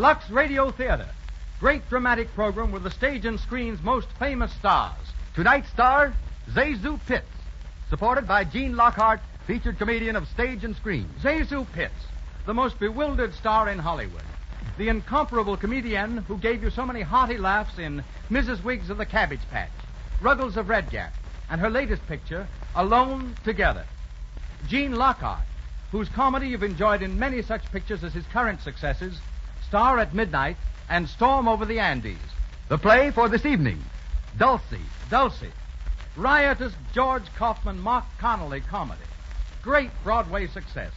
Lux Radio Theater. Great dramatic program with the stage and screen's most famous stars. Tonight's star, Zazu Pitts. Supported by Gene Lockhart, featured comedian of stage and screen. Zazu Pitts, the most bewildered star in Hollywood. The incomparable comedian who gave you so many hearty laughs in Mrs. Wiggs of the Cabbage Patch, Ruggles of Red Gap, and her latest picture, Alone Together. Gene Lockhart, whose comedy you've enjoyed in many such pictures as his current successes, Star at Midnight and Storm Over the Andes. The play for this evening, Dulcy. Riotous George Kaufman, Mark Connolly comedy. Great Broadway success.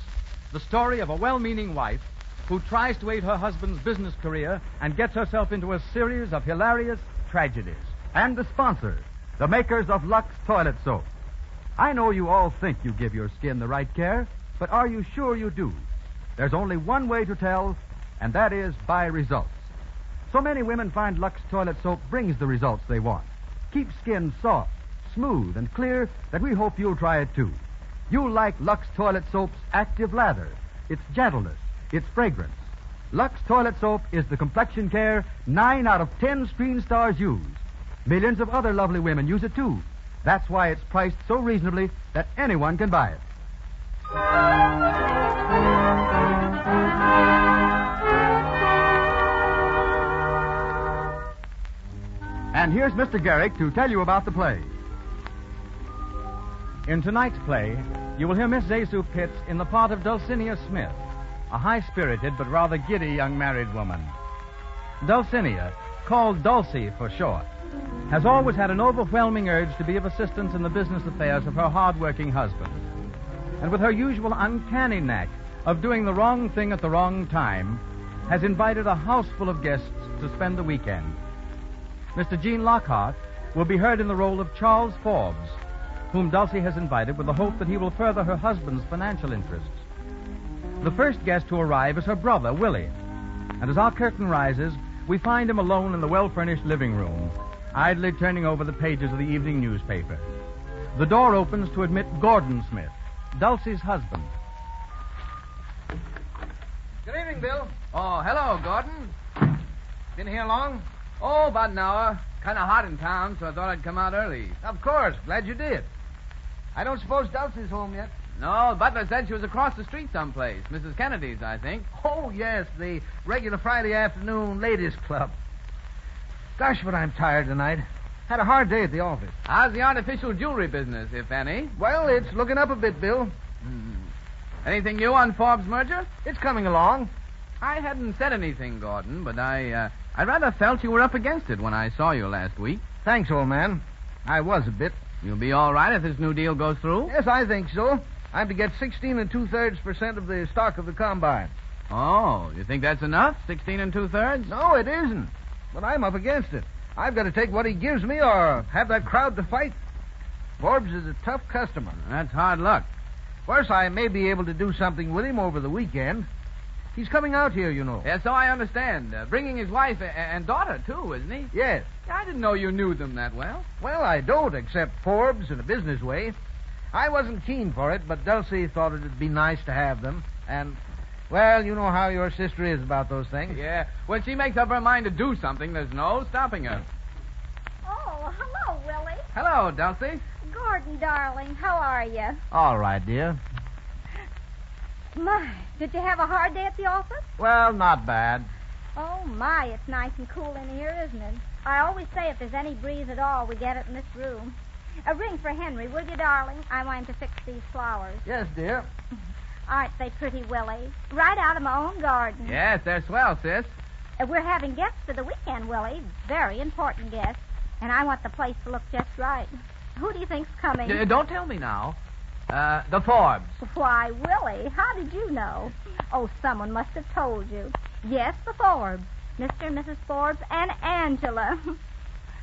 The story of a well-meaning wife who tries to aid her husband's business career and gets herself into a series of hilarious tragedies. And the sponsor, the makers of Lux Toilet Soap. I know you all think you give your skin the right care, but are you sure you do? There's only one way to tell, and that is by results. So many women find Lux Toilet Soap brings the results they want. Keeps skin soft, smooth, and clear that we hope you'll try it too. You'll like Lux Toilet Soap's active lather, its gentleness, its fragrance. Lux Toilet Soap is the complexion care 9 out of 10 screen stars use. Millions of other lovely women use it too. That's why it's priced so reasonably that anyone can buy it. And here's Mr. Garrick to tell you about the play. In tonight's play, you will hear Miss Zazu Pitts in the part of Dulcinea Smith, a high-spirited but rather giddy young married woman. Dulcinea, called Dulcy for short, has always had an overwhelming urge to be of assistance in the business affairs of her hard-working husband. And with her usual uncanny knack of doing the wrong thing at the wrong time, has invited a house full of guests to spend the weekend. Mr. Gene Lockhart will be heard in the role of Charles Forbes, whom Dulcie has invited with the hope that he will further her husband's financial interests. The first guest to arrive is her brother, Willie. And as our curtain rises, we find him alone in the well-furnished living room, idly turning over the pages of the evening newspaper. The door opens to admit Gordon Smith, Dulcie's husband. Good evening, Bill. Oh, hello, Gordon. Been here long? Oh, about an hour. Kind of hot in town, so I thought I'd come out early. Of course. Glad you did. I don't suppose Dulcie's home yet. No, the butler said she was across the street someplace. Mrs. Kennedy's, I think. Oh, yes, the regular Friday afternoon ladies' club. Gosh, but I'm tired tonight. Had a hard day at the office. How's the artificial jewelry business, if any? Well, it's looking up a bit, Bill. Anything new on Forbes' merger? It's coming along. I hadn't said anything, Gordon, but I rather felt you were up against it when I saw you last week. Thanks, old man. I was a bit. You'll be all right if this new deal goes through? Yes, I think so. I'm to get 16 2/3% of the stock of the combine. Oh, you think that's enough? 16 2/3? No, it isn't. But I'm up against it. I've got to take what he gives me or have that crowd to fight. Forbes is a tough customer. That's hard luck. Worse, I may be able to do something with him over the weekend. He's coming out here, you know. Yes, so I understand. Bringing his wife and daughter, too, isn't he? Yes. I didn't know you knew them that well. Well, I don't, except Forbes in a business way. I wasn't keen for it, but Dulcie thought it'd be nice to have them. And, well, you know how your sister is about those things. Yeah. When she makes up her mind to do something, there's no stopping her. Oh, hello, Willie. Hello, Dulcie. Gordon, darling, how are you? All right, dear. My, did you have a hard day at the office? Well, not bad. Oh, my, it's nice and cool in here, isn't it? I always say if there's any breeze at all, we get it in this room. A ring for Henry, will you, darling? I want him to fix these flowers. Yes, dear. Aren't they pretty, Willie? Right out of my own garden. Yes, they're swell, sis. We're having guests for the weekend, Willie. Very important guests. And I want the place to look just right. Who do you think's coming? Don't tell me now. The Forbes. Why, Willie, how did you know? Oh, someone must have told you. Yes, the Forbes. Mr. and Mrs. Forbes and Angela.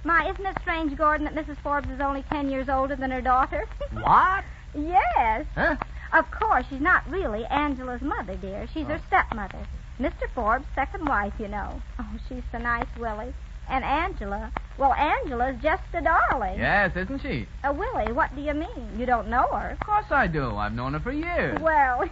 My, isn't it strange, Gordon, that Mrs. Forbes is only 10 years older than her daughter? What? Yes. Huh? Of course, she's not really Angela's mother, dear. She's her stepmother. Mr. Forbes' second wife, you know. Oh, she's so nice, Willie. And Angela. Well, Angela's just a darling. Yes, isn't she? Willie, what do you mean? You don't know her? Of course I do. I've known her for years. Well,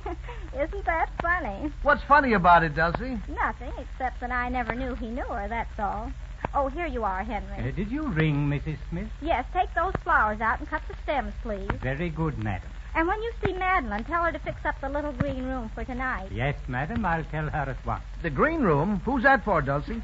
isn't that funny? What's funny about it, Dulcy? Nothing, except that I never knew he knew her, that's all. Oh, here you are, Henry. Did you ring, Mrs. Smith? Yes, take those flowers out and cut the stems, please. Very good, madam. And when you see Madeline, tell her to fix up the little green room for tonight. Yes, madam, I'll tell her at once. The green room? Who's that for, Dulcie?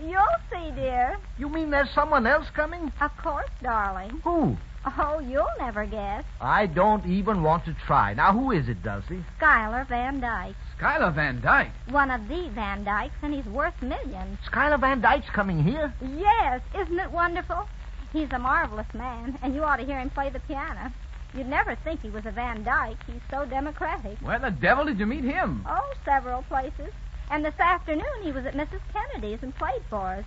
You'll see, dear. You mean there's someone else coming? Of course, darling. Who? Oh, you'll never guess. I don't even want to try. Now, who is it, Dulcie? Schuyler Van Dyke. Schuyler Van Dyke. One of the Van Dykes, and he's worth millions. Schuyler Van Dyke's coming here? Yes, isn't it wonderful? He's a marvelous man, and you ought to hear him play the piano. You'd never think he was a Van Dyke. He's so democratic. Where the devil did you meet him? Oh, several places. And this afternoon he was at Mrs. Kennedy's and played for us.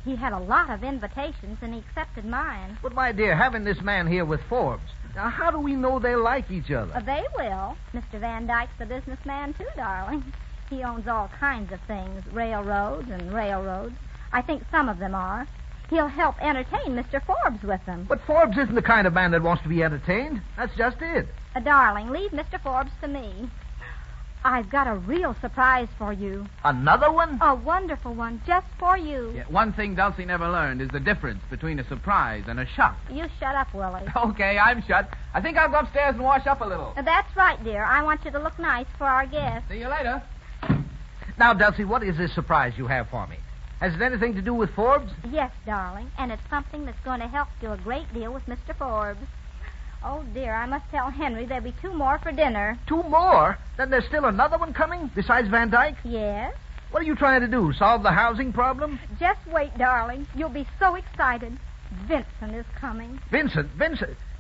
He had a lot of invitations, and he accepted mine. But, my dear, having this man here with Forbes, now, how do we know they like each other? They will. Mr. Van Dyke's a businessman, too, darling. He owns all kinds of things, railroads and railroads. I think some of them are. He'll help entertain Mr. Forbes with them. But Forbes isn't the kind of man that wants to be entertained. That's just it. Darling, leave Mr. Forbes to me. I've got a real surprise for you. Another one? A wonderful one, just for you. Yeah, one thing Dulcie never learned is the difference between a surprise and a shock. You shut up, Willie. Okay, I'm shut. I think I'll go upstairs and wash up a little. That's right, dear. I want you to look nice for our guests. See you later. Now, Dulcie, what is this surprise you have for me? Has it anything to do with Forbes? Yes, darling, and it's something that's going to help you a great deal with Mr. Forbes. Oh, dear, I must tell Henry there'll be 2 more for dinner. 2 more? Then there's still another one coming, besides Van Dyke? Yes? What are you trying to do, solve the housing problem? Just wait, darling. You'll be so excited. Vincent is coming. Vincent?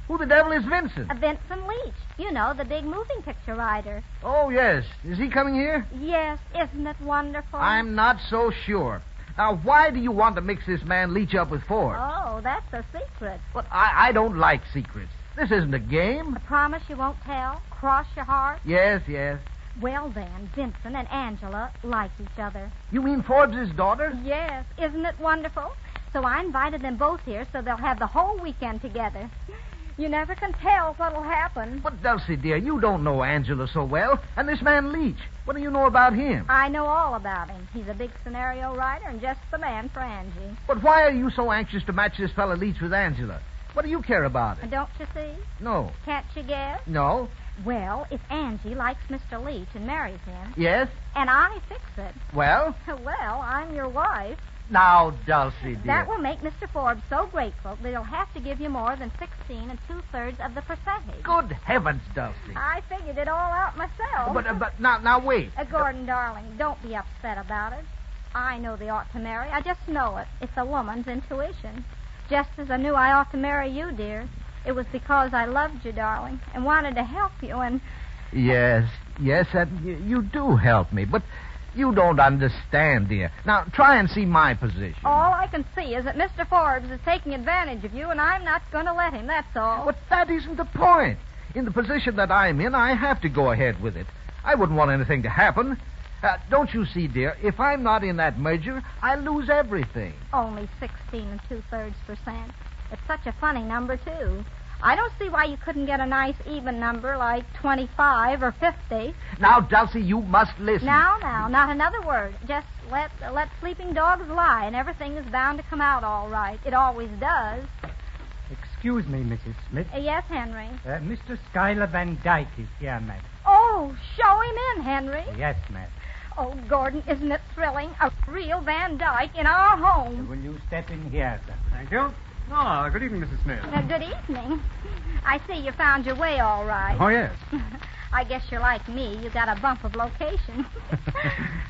Who the devil is Vincent? Vincent Leach. You know, the big moving picture writer. Oh, yes. Is he coming here? Yes, isn't it wonderful? I'm not so sure. Now, why do you want to mix this man Leach up with Forbes? Oh, that's a secret. But I don't like secrets. This isn't a game. I promise you won't tell? Cross your heart? Yes. Well, then, Vincent and Angela like each other. You mean Forbes' daughter? Yes. Isn't it wonderful? So I invited them both here so they'll have the whole weekend together. You never can tell what'll happen. But, Dulcie, dear, you don't know Angela so well. And this man Leach, what do you know about him? I know all about him. He's a big scenario writer and just the man for Angie. But why are you so anxious to match this fellow Leach with Angela? What do you care about it? Don't you see? No. Can't you guess? No. Well, if Angie likes Mr. Leach and marries him, Yes? and I fix it, Well? well, I'm your wife. Now, Dulcie, dear. That will make Mr. Forbes so grateful that he'll have to give you more than 16 2/3 of the percentage. Good heavens, Dulcie. I figured it all out myself. But now, wait. Gordon, darling, don't be upset about it. I know they ought to marry. I just know it. It's a woman's intuition. Just as I knew I ought to marry you, dear. It was because I loved you, darling, and wanted to help you, and... Yes, that you do help me, but you don't understand, dear. Now, try and see my position. All I can see is that Mr. Forbes is taking advantage of you, and I'm not going to let him, that's all. But that isn't the point. In the position that I'm in, I have to go ahead with it. I wouldn't want anything to happen. Don't you see, dear, if I'm not in that merger, I lose everything. Only 16 2/3%. It's such a funny number, too. I don't see why you couldn't get a nice even number like 25 or 50. Now, Dulcie, you must listen. Now, not another word. Just let sleeping dogs lie, and everything is bound to come out all right. It always does. Excuse me, Mrs. Smith. Yes, Henry. Mr. Schuyler Van Dyke is here, madam. Oh, show him in, Henry. Yes, madam. Oh, Gordon, isn't it thrilling? A real Van Dyke in our home. Will you step in here, sir? Thank you. Oh, good evening, Mrs. Smith. Good evening. I see you found your way all right. Oh, yes. I guess you're like me. You got a bump of location.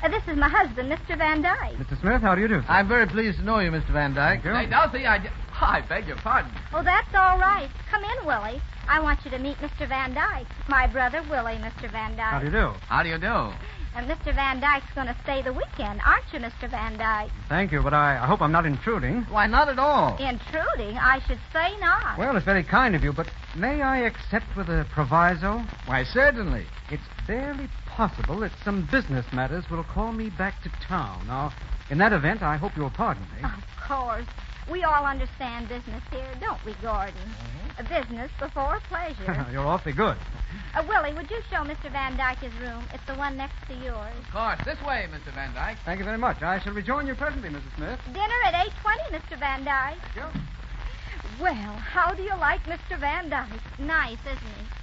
This is my husband, Mr. Van Dyke. Mr. Smith, how do you do, sir? I'm very pleased to know you, Mr. Van Dyke. Hey, Dulcie, I beg your pardon. Oh, that's all right. Come in, Willie. I want you to meet Mr. Van Dyke. My brother, Willie, Mr. Van Dyke. How do you do? How do you do? And Mr. Van Dyke's going to stay the weekend, aren't you, Mr. Van Dyke? Thank you, but I hope I'm not intruding. Why, not at all. Intruding? I should say not. Well, it's very kind of you, but may I accept with a proviso? Why, certainly. It's barely possible that some business matters will call me back to town. Now, in that event, I hope you'll pardon me. Of course. We all understand business here, don't we, Gordon? Business before pleasure. You're awfully good. Willie, would you show Mr. Van Dyke his room? It's the one next to yours. Of course. This way, Mr. Van Dyke. Thank you very much. I shall rejoin you presently, Mrs. Smith. Dinner at 8:20, Mr. Van Dyke. Thank you. Well, how do you like Mr. Van Dyke? Nice, isn't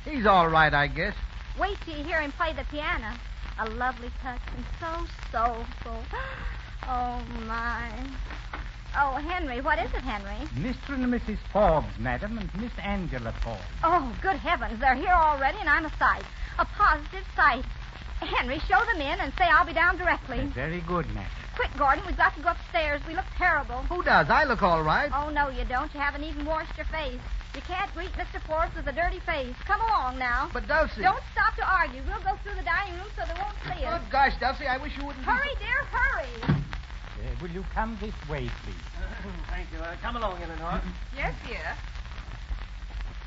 he? He's all right, I guess. Wait till you hear him play the piano. A lovely touch and so soulful. Oh, my. Oh, Henry, what is it, Henry? Mr. and Mrs. Forbes, madam, and Miss Angela Forbes. Oh, good heavens, they're here already, and I'm a sight. A positive sight. Henry, show them in and say I'll be down directly. Very good, madam. Quick, Gordon, we've got to go upstairs. We look terrible. Who does? I look all right. Oh, no, you don't. You haven't even washed your face. You can't greet Mr. Forbes with a dirty face. Come along now. But, Dulcy. Don't stop to argue. We'll go through the dining room so they won't see us. Good gosh, Dulcy, I wish you wouldn't... Hurry, dear, hurry. Will you come this way, please? Thank you. Come along, Eleanor. Yes, dear.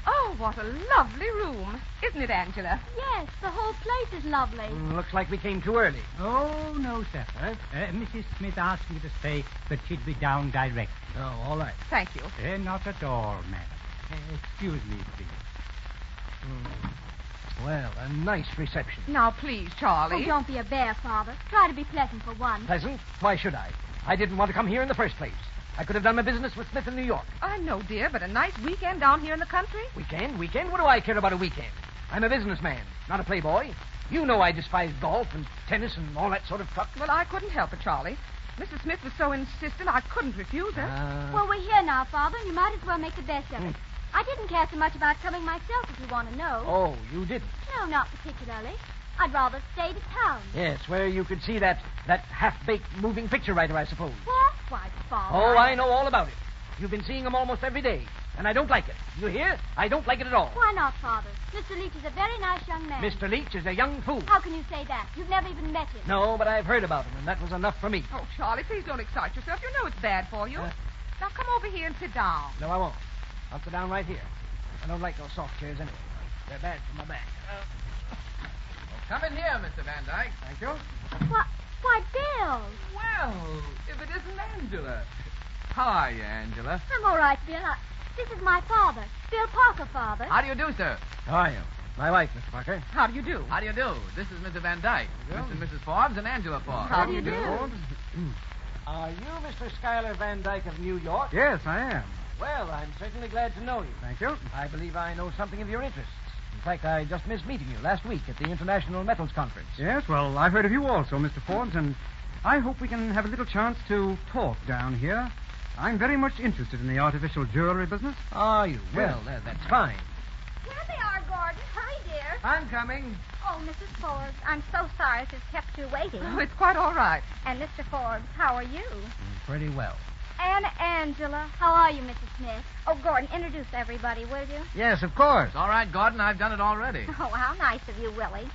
Oh, what a lovely room. Isn't it, Angela? Yes, the whole place is lovely. Looks like we came too early. Oh, no, sir. Mrs. Smith asked me to say that she'd be down directly. Oh, all right. Thank you. Not at all, madam. Excuse me, please. Well, a nice reception. Now, please, Charlie. Oh, don't be a bear, Father. Try to be pleasant for once. Pleasant? Why should I? I didn't want to come here in the first place. I could have done my business with Smith in New York. I know, dear, but a nice weekend down here in the country? Weekend? What do I care about a weekend? I'm a businessman, not a playboy. You know I despise golf and tennis and all that sort of truck. Well, I couldn't help it, Charlie. Mrs. Smith was so insistent I couldn't refuse her. Well, we're here now, Father, and you might as well make the best of it. I didn't care so much about coming myself, if you want to know. Oh, you didn't? No, not particularly. I'd rather stay to town. Yes, where you could see that half-baked moving picture writer, I suppose. What? Why, Father. Oh, I know all about it. You've been seeing him almost every day, and I don't like it. You hear? I don't like it at all. Why not, Father? Mr. Leach is a very nice young man. Mr. Leach is a young fool. How can you say that? You've never even met him. No, but I've heard about him, and that was enough for me. Oh, Charlie, please don't excite yourself. You know it's bad for you. Now, come over here and sit down. No, I won't. I'll sit down right here. I don't like those soft chairs anyway. They're bad for my back. Come in here, Mr. Van Dyke. Thank you. Why, Bill. Well, if it isn't Angela. How are you, Angela? I'm all right, Bill. This is my father, Bill Parker, Father. How do you do, sir? How are you? My wife, Mr. Parker. How do you do? How do you do? This is Mr. Van Dyke, Mr. and Mrs. Forbes, and Angela Forbes. How do you do? Are you Mr. Schuyler Van Dyke of New York? Yes, I am. Well, I'm certainly glad to know you. Thank you. I believe I know something of your interests. In fact, I just missed meeting you last week at the International Metals Conference. Yes, well, I've heard of you also, Mr. Forbes, and I hope we can have a little chance to talk down here. I'm very much interested in the artificial jewelry business. Are you? Well, that's fine. Here they are, Gordon. Hurry, dear. I'm coming. Oh, Mrs. Forbes, I'm so sorry if it's kept you waiting. Oh, it's quite all right. And Mr. Forbes, how are you? Pretty well. And Angela. How are you, Mrs. Smith? Oh, Gordon, introduce everybody, will you? Yes, of course. All right, Gordon, I've done it already. Oh, how nice of you, Willie.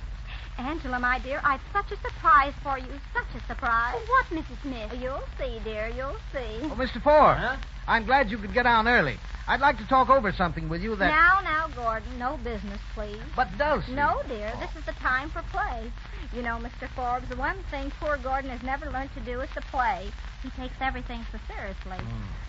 Angela, my dear, I've such a surprise for you. Such a surprise. What, Mrs. Smith? You'll see, dear. You'll see. Oh, Mr. Forbes, I'm glad you could get down early. I'd like to talk over something with you that... Now, Gordon, no business, please. But, Dulcy... No, dear, this is the time for play. You know, Mr. Forbes, the one thing poor Gordon has never learned to do is to play. He takes everything so seriously.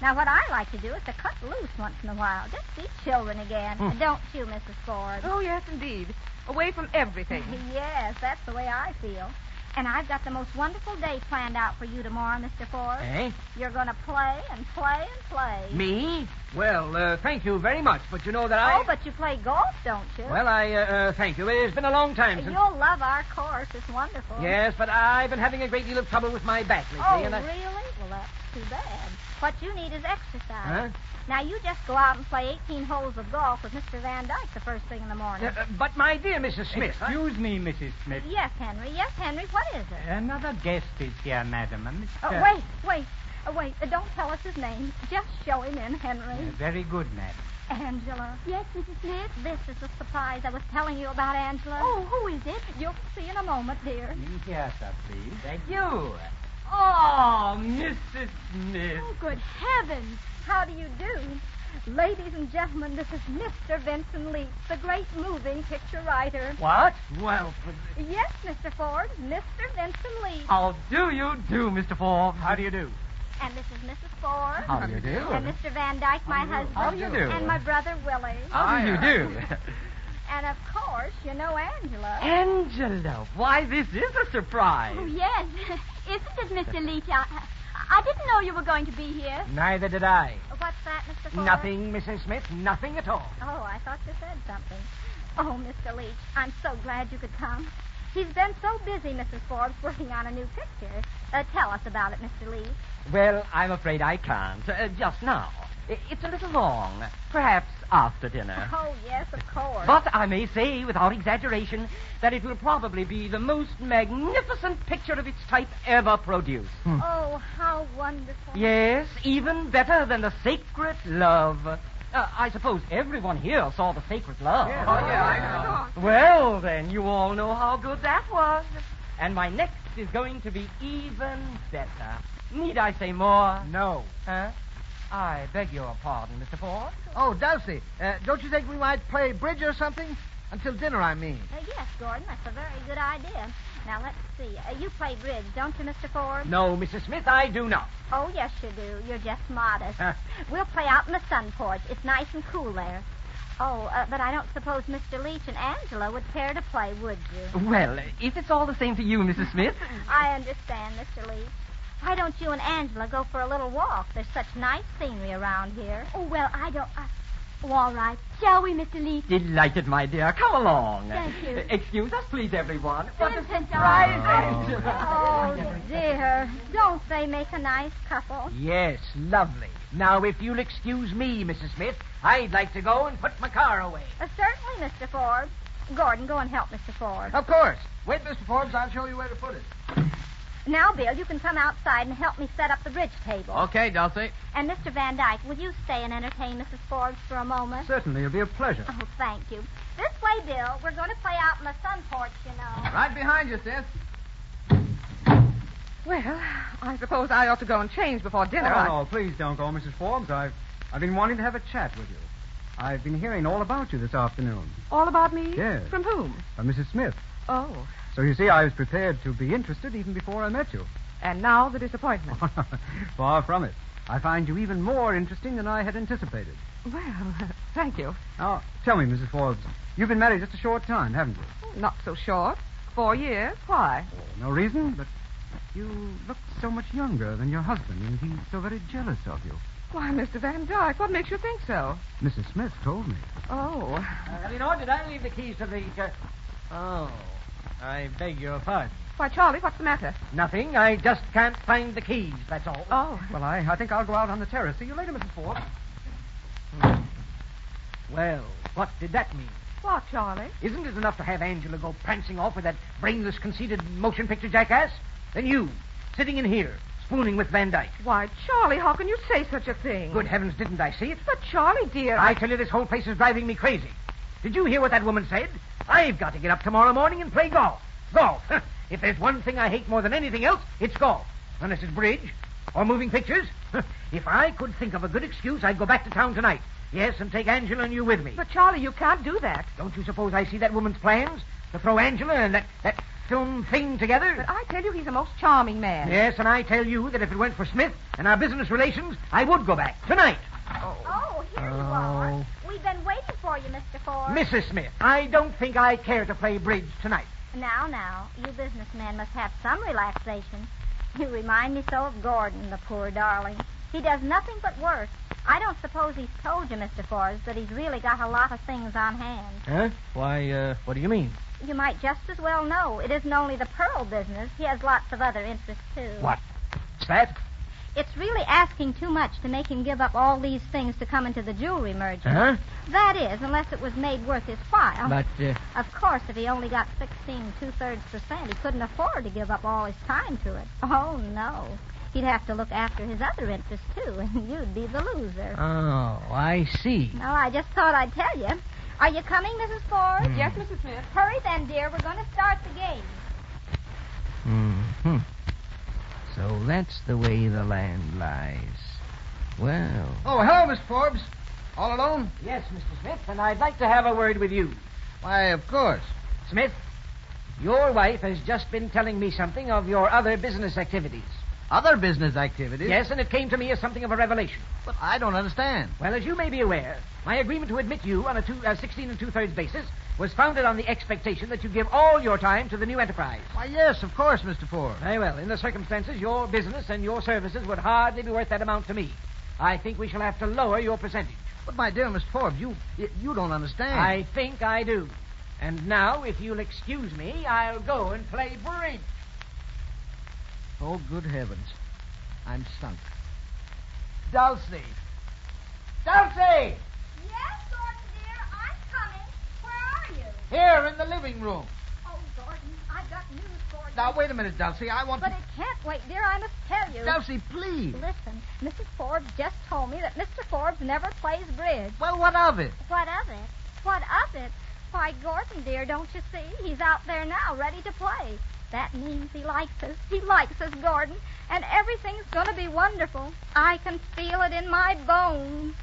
Now, what I like to do is to cut loose once in a while. Just be children again. Don't you, Mrs. Forbes? Oh, yes, indeed. Away from everything. Yes, that's the way I feel. And I've got the most wonderful day planned out for you tomorrow, Mr. Forbes. Eh? You're going to play and play and play. Me? Well, thank you very much, but you know that I... Oh, but you play golf, don't you? Well, thank you. It's been a long time since... You'll love our course. It's wonderful. Yes, but I've been having a great deal of trouble with my back lately. Oh, and really? Well, that's too bad. What you need is exercise. Huh? Now, you just go out and play 18 holes of golf with Mr. Van Dyke the first thing in the morning. But, my dear Mrs. Smith... Excuse me, Mrs. Smith. Yes, Henry. Yes, Henry. What is it? Another guest is here, madam. Oh, wait. Wait, don't tell us his name. Just show him in, Henry. Very good, madam. Angela. Yes, Mrs. Smith? This is the surprise I was telling you about, Angela. Oh, who is it? You'll see in a moment, dear. Here, sir, please. Thank you. Oh, Mrs. Smith. Oh, good heavens. How do you do? Ladies and gentlemen, this is Mr. Vincent Leach, the great moving picture writer. What? Well, Yes, Mr. Forbes, Mr. Vincent Leach. how do you do, Mr. Forbes? How do you do? And this is Mrs. Forbes. How do you do? And Mr. Van Dyke, my husband. How do you do? And my brother, Willie. How do you do? And, of course, you know Angela. Angela, why, this is a surprise. Oh, yes. Isn't it, Mr. Leach? I didn't know you were going to be here. Neither did I. What's that, Mr. Forbes? Nothing, Mrs. Smith, nothing at all. Oh, I thought you said something. Oh, Mr. Leach, I'm so glad you could come. He's been so busy, Mrs. Forbes, working on a new picture. Tell us about it, Mr. Leach. Well, I'm afraid I can't. Just now. It's a little long. Perhaps after dinner. Oh, yes, of course. But I may say, without exaggeration, that it will probably be the most magnificent picture of its type ever produced. Oh, how wonderful. Yes, even better than the Sacred Love. I suppose everyone here saw the Sacred Love. Yes. Oh, yeah, I know. Well, then, you all know how good that was. And my next is going to be even better. Need I say more? No. Huh? I beg your pardon, Mr. Ford. Oh, Dulcy, don't you think we might play bridge or something? Until dinner, I mean. Yes, Gordon, that's a very good idea. Now, let's see. You play bridge, don't you, Mr. Forbes? No, Mrs. Smith, I do not. Oh, yes, you do. You're just modest. We'll play out in the sun porch. It's nice and cool there. Oh, but I don't suppose Mr. Leach and Angela would care to play, would you? Well, if it's all the same to you, Mrs. Smith. I understand, Mr. Leach. Why don't you and Angela go for a little walk? There's such nice scenery around here. Oh, well, I don't... Oh, all right. Shall we, Mr. Leach? Delighted, my dear. Come along. Thank you. Excuse us, please, everyone. What a surprise! Oh, dear. Don't they make a nice couple? Yes, lovely. Now, if you'll excuse me, Mrs. Smith, I'd like to go and put my car away. Certainly, Mr. Forbes. Gordon, go and help Mr. Forbes. Of course. Wait, Mr. Forbes, I'll show you where to put it. Now, Bill, you can come outside and help me set up the bridge table. Okay, Dulcy. And Mr. Van Dyke, will you stay and entertain Mrs. Forbes for a moment? Certainly, it'll be a pleasure. Oh, thank you. This way, Bill. We're going to play out in the sun porch, you know. Right behind you, sis. Well, I suppose I ought to go and change before dinner. No, please don't go, Mrs. Forbes. I've been wanting to have a chat with you. I've been hearing all about you this afternoon. All about me? Yes. From whom? Mrs. Smith. Oh. So you see, I was prepared to be interested even before I met you. And now the disappointment. Far from it. I find you even more interesting than I had anticipated. Well, thank you. Now, tell me, Mrs. Forbes, you've been married just a short time, haven't you? Not so short. 4 years. Why? No reason, but you look so much younger than your husband, and he's so very jealous of you. Why, Mr. Van Dyke, what makes you think so? Mrs. Smith told me. Oh. Eleanor, did I leave the keys to the... Oh, I beg your pardon. Why, Charlie, what's the matter? Nothing. I just can't find the keys, that's all. Oh. Well, I think I'll go out on the terrace. See you later, Mrs. Forbes. Well, what did that mean? What, Charlie? Isn't it enough to have Angela go prancing off with that brainless, conceited motion picture jackass? Then you, sitting in here, spooning with Van Dyke. Why, Charlie, how can you say such a thing? Good heavens, didn't I see it? But, Charlie, dear... I tell you, this whole place is driving me crazy. Did you hear what that woman said? I've got to get up tomorrow morning and play golf. Golf. If there's one thing I hate more than anything else, it's golf. Unless it's bridge or moving pictures. If I could think of a good excuse, I'd go back to town tonight. Yes, and take Angela and you with me. But, Charlie, you can't do that. Don't you suppose I see that woman's plans? To throw Angela and that film thing together? But I tell you, he's a most charming man. Yes, and I tell you that if it weren't for Smith and our business relations, I would go back. Tonight. Oh, here you are. We've been waiting for you, Mr. Forbes. Mrs. Smith, I don't think I care to play bridge tonight. Now, you businessmen must have some relaxation. You remind me so of Gordon, the poor darling. He does nothing but work. I don't suppose he's told you, Mr. Forbes, that he's really got a lot of things on hand. Huh? Why, what do you mean? You might just as well know. It isn't only the pearl business. He has lots of other interests, too. What's that? It's really asking too much to make him give up all these things to come into the jewelry merchant. Huh? That is, unless it was made worth his while. But, Of course, if he only got 16 2/3%, he couldn't afford to give up all his time to it. Oh, no. He'd have to look after his other interests, too, and you'd be the loser. Oh, I see. No, I just thought I'd tell you. Are you coming, Mrs. Ford? Yes, Mrs. Smith. Hurry then, dear. We're going to start the game. Mm-hmm. So that's the way the land lies. Well... Oh, hello, Miss Forbes. All alone? Yes, Mr. Smith, and I'd like to have a word with you. Why, of course. Smith, your wife has just been telling me something of your other business activities. Other business activities? Yes, and it came to me as something of a revelation. But I don't understand. Well, as you may be aware, my agreement to admit you on a 16 2/3 basis was founded on the expectation that you give all your time to the new enterprise. Why, yes, of course, Mr. Forbes. Very well. In the circumstances, your business and your services would hardly be worth that amount to me. I think we shall have to lower your percentage. But, my dear Mr. Forbes, you don't understand. I think I do. And now, if you'll excuse me, I'll go and play bridge. Oh, good heavens. I'm sunk. Dulcy! Dulcy! Yes, Gordon, dear. I'm coming. Where are you? Here, in the living room. Oh, Gordon, I've got news for you. Now, wait a minute, Dulcie. I want But to... it can't wait, dear. I must tell you. Dulcie, please. Listen, Mrs. Forbes just told me that Mr. Forbes never plays bridge. Well, what of it? What of it? What of it? Why, Gordon, dear, don't you see? He's out there now, ready to play. That means he likes us. He likes us, Gordon. And everything's going to be wonderful. I can feel it in my bones.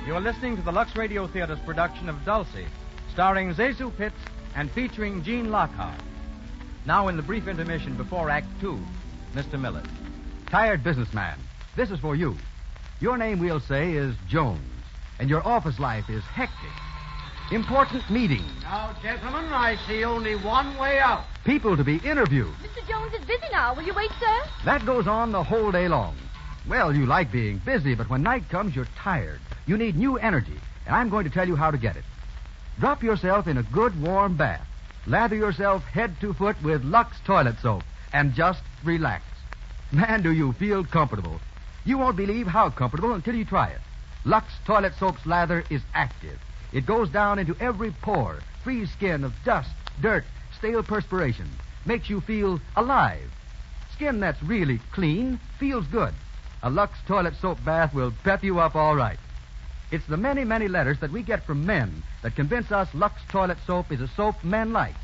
You're listening to the Lux Radio Theater's production of Dulcy, starring Zezu Pitts and featuring Gene Lockhart. Now, in the brief intermission before Act Two, Mr. Miller. Tired businessman, this is for you. Your name, we'll say, is Jones, and your office life is hectic. Important meetings, Now, gentlemen, I see only one way out. people to be interviewed. Mr. Jones is busy now. Will you wait, sir? That goes on the whole day long. Well, you like being busy, but when night comes, you're tired. You need new energy, and I'm going to tell you how to get it. Drop yourself in a good warm bath. Lather yourself head to foot with Lux toilet soap, and just relax. Man, do you feel comfortable. You won't believe how comfortable until you try it. Lux toilet soap's lather is active. It goes down into every pore, frees skin of dust, dirt, stale perspiration, makes you feel alive. Skin that's really clean feels good. A Lux toilet soap bath will pep you up all right. It's the many, many letters that we get from men that convince us Lux toilet soap is a soap men like.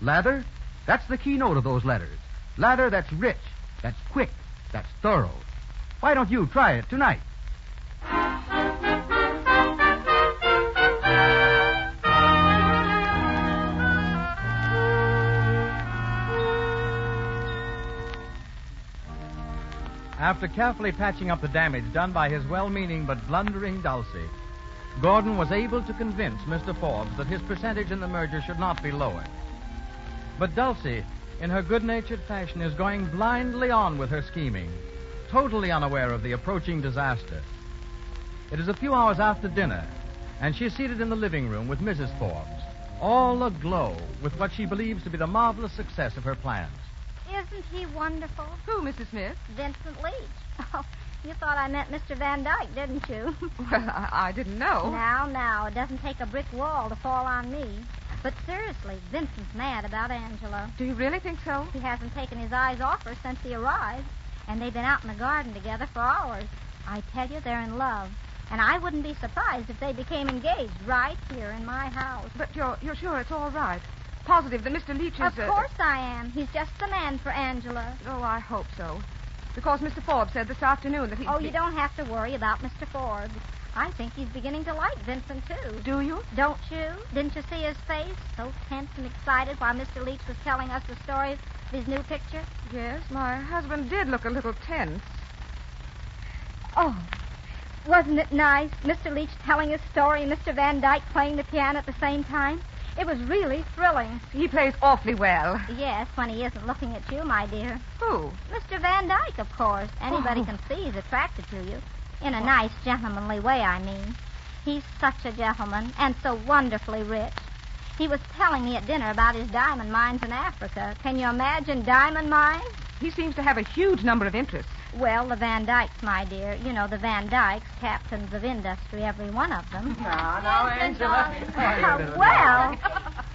Lather? That's the keynote of those letters. Lather that's rich, that's quick, that's thorough. Why don't you try it tonight? After carefully patching up the damage done by his well-meaning but blundering Dulcy, Gordon was able to convince Mr. Forbes that his percentage in the merger should not be lowered. But Dulcy, in her good-natured fashion, is going blindly on with her scheming, totally unaware of the approaching disaster. It is a few hours after dinner, and she is seated in the living room with Mrs. Forbes, all aglow with what she believes to be the marvelous success of her plans. Isn't he wonderful? Who, Mrs. Smith? Vincent Leach. Oh, you thought I meant Mr. Van Dyke, didn't you? Well, I didn't know. Now, it doesn't take a brick wall to fall on me. But seriously, Vincent's mad about Angela. Do you really think so? He hasn't taken his eyes off her since he arrived. And they've been out in the garden together for hours. I tell you, they're in love. And I wouldn't be surprised if they became engaged right here in my house. But you're sure it's all right? Positive that Mr. Leach is... Of course I am. He's just the man for Angela. Oh, I hope so. Because Mr. Forbes said this afternoon that he... Oh, you don't have to worry about Mr. Forbes. I think he's beginning to like Vincent, too. Do you? Don't you? Didn't you see his face? So tense and excited while Mr. Leach was telling us the story of his new picture? Yes, my husband did look a little tense. Oh, wasn't it nice? Mr. Leach telling his story and Mr. Van Dyke playing the piano at the same time. It was really thrilling. He plays awfully well. Yes, when he isn't looking at you, my dear. Who? Mr. Van Dyke, of course. Anybody Oh. can see he's attracted to you. In a nice, gentlemanly way, I mean. He's such a gentleman and so wonderfully rich. He was telling me at dinner about his diamond mines in Africa. Can you imagine diamond mines? He seems to have a huge number of interests. Well, the Van Dykes, my dear. You know, the Van Dykes, captains of industry, every one of them. Now, Angela. Well,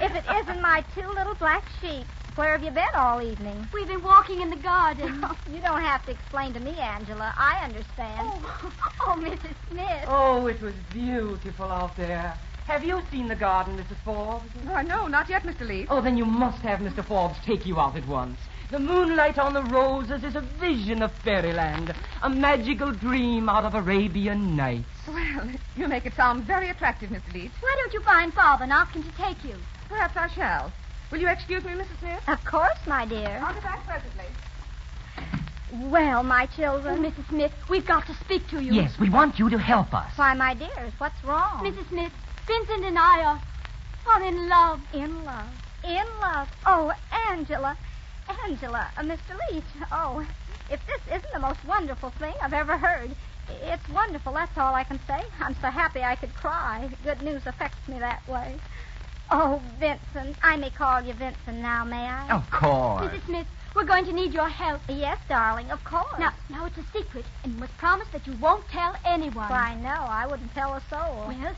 if it isn't my two little black sheep. Where have you been all evening? We've been walking in the garden. You don't have to explain to me, Angela. I understand. Oh, Mrs. Smith. Oh, it was beautiful out there. Have you seen the garden, Mrs. Forbes? Why, no, not yet, Mr. Leach. Oh, then you must have Mr. Forbes take you out at once. The moonlight on the roses is a vision of fairyland, a magical dream out of Arabian Nights. Well, you make it sound very attractive, Mr. Leach. Why don't you find Father and ask him to take you? Perhaps I shall. Will you excuse me, Mrs. Smith? Of course, my dear. I'll be back presently. Well, my Oh, children. Mrs. Smith, we've got to speak to you. Yes, we want you to help us. Why, my dears, what's wrong? Mrs. Smith, Vincent and I are in love. In love. In love. Oh, Angela. Angela, Mr. Leach. Oh, if this isn't the most wonderful thing I've ever heard. It's wonderful, that's all I can say. I'm so happy I could cry. Good news affects me that way. Oh, Vincent. I may call you Vincent now, may I? Of course. Mrs. Smith, we're going to need your help. Yes, darling, of course. Now it's a secret, and you must promise that you won't tell anyone. Why, no, I wouldn't tell a soul. Well,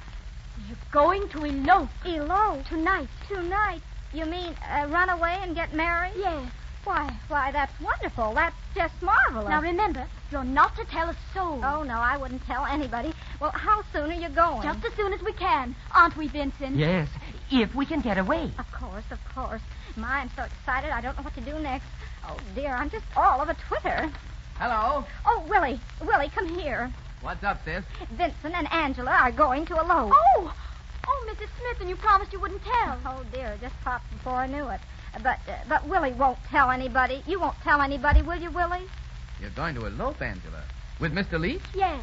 you're going to elope. Elope? Tonight. Tonight? You mean run away and get married? Yes. Why, that's wonderful. That's just marvelous. Now remember, you're not to tell a soul. Oh, no, I wouldn't tell anybody. Well, how soon are you going? Just as soon as we can, aren't we, Vincent? Yes, if we can get away. Of course, of course. My, I'm so excited, I don't know what to do next. Oh, dear, I'm just all of a twitter. Hello. Oh, Willie, come here. What's up, sis? Vincent and Angela are going to elope. Oh, Mrs. Smith, and you promised you wouldn't tell. Oh, dear, just popped before I knew it. But Willie won't tell anybody. You won't tell anybody, will you, Willie? You're going to elope, Angela. With Mr. Leach? Yes.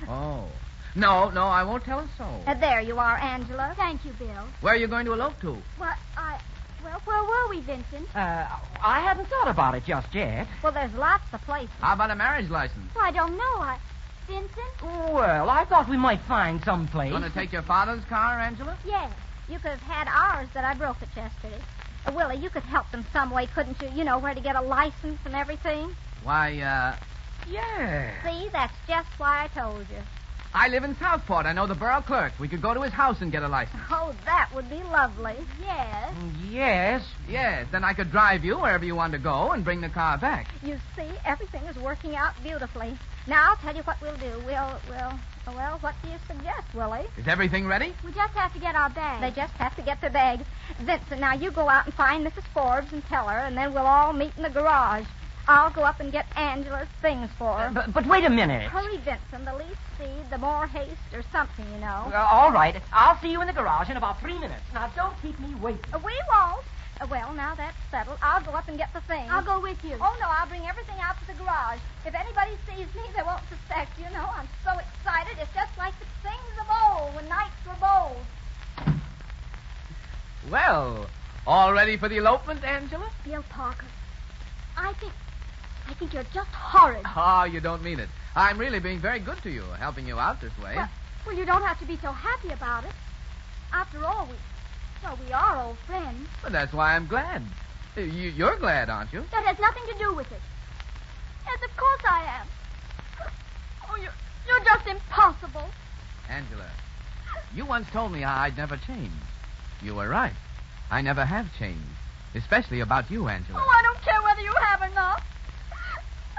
Oh. No, I won't tell a soul. There you are, Angela. Thank you, Bill. Where are you going to elope to? Well, where were we, Vincent? I hadn't thought about it just yet. Well, there's lots of places. How about a marriage license? Well, I don't know. Vincent? Well, I thought we might find some place. Going to take your father's car, Angela? Yes. You could have had ours that I broke it yesterday. Willie, you could help them some way, couldn't you? You know, where to get a license and everything. Why, Yeah. See, that's just why I told you. I live in Southport. I know the borough clerk. We could go to his house and get a license. Oh, that would be lovely. Yes. Yes. Yes, then I could drive you wherever you want to go and bring the car back. You see, everything is working out beautifully. Now, I'll tell you what we'll do. Well, what do you suggest, Willie? Is everything ready? We just have to get our bags. They just have to get their bags. Vincent, now you go out and find Mrs. Forbes and tell her, and then we'll all meet in the garage. I'll go up and get Angela's things for her. But wait a minute. Hurry, Vincent. The least speed, the more haste, or something, you know. All right. I'll see you in the garage in about 3 minutes. Now, don't keep me waiting. We won't. Well, now that's settled. I'll go up and get the things. I'll go with you. Oh, no, I'll bring everything out to the garage. If anybody sees me, they won't suspect, you know. I'm so excited. It's just like the things of old, when knights were bold. Well, all ready for the elopement, Angela? Bill Parker, I think you're just horrid. Oh, you don't mean it. I'm really being very good to you, helping you out this way. Well, you don't have to be so happy about it. After all, we are old friends. But that's why I'm glad. You're glad, aren't you? That has nothing to do with it. Yes, of course I am. Oh, you're just impossible. Angela, you once told me I'd never change. You were right. I never have changed. Especially about you, Angela. Oh, I don't care whether you have or not.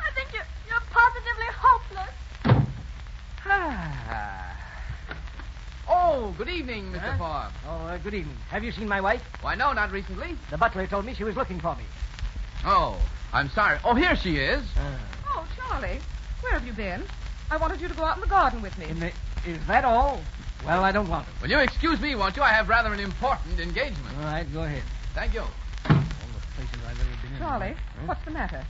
I think you're positively hopeless. Oh, good evening, Mr. Forbes. Oh, good evening. Have you seen my wife? Why, no, not recently. The butler told me she was looking for me. Oh, I'm sorry. Oh, here she is. Oh, Charlie, where have you been? I wanted you to go out in the garden with me. Is that all? Well, I don't want to. Will you excuse me, won't you? I have rather an important engagement. All right, go ahead. Thank you. All the places I've ever been in. Charlie, Huh? what's the matter?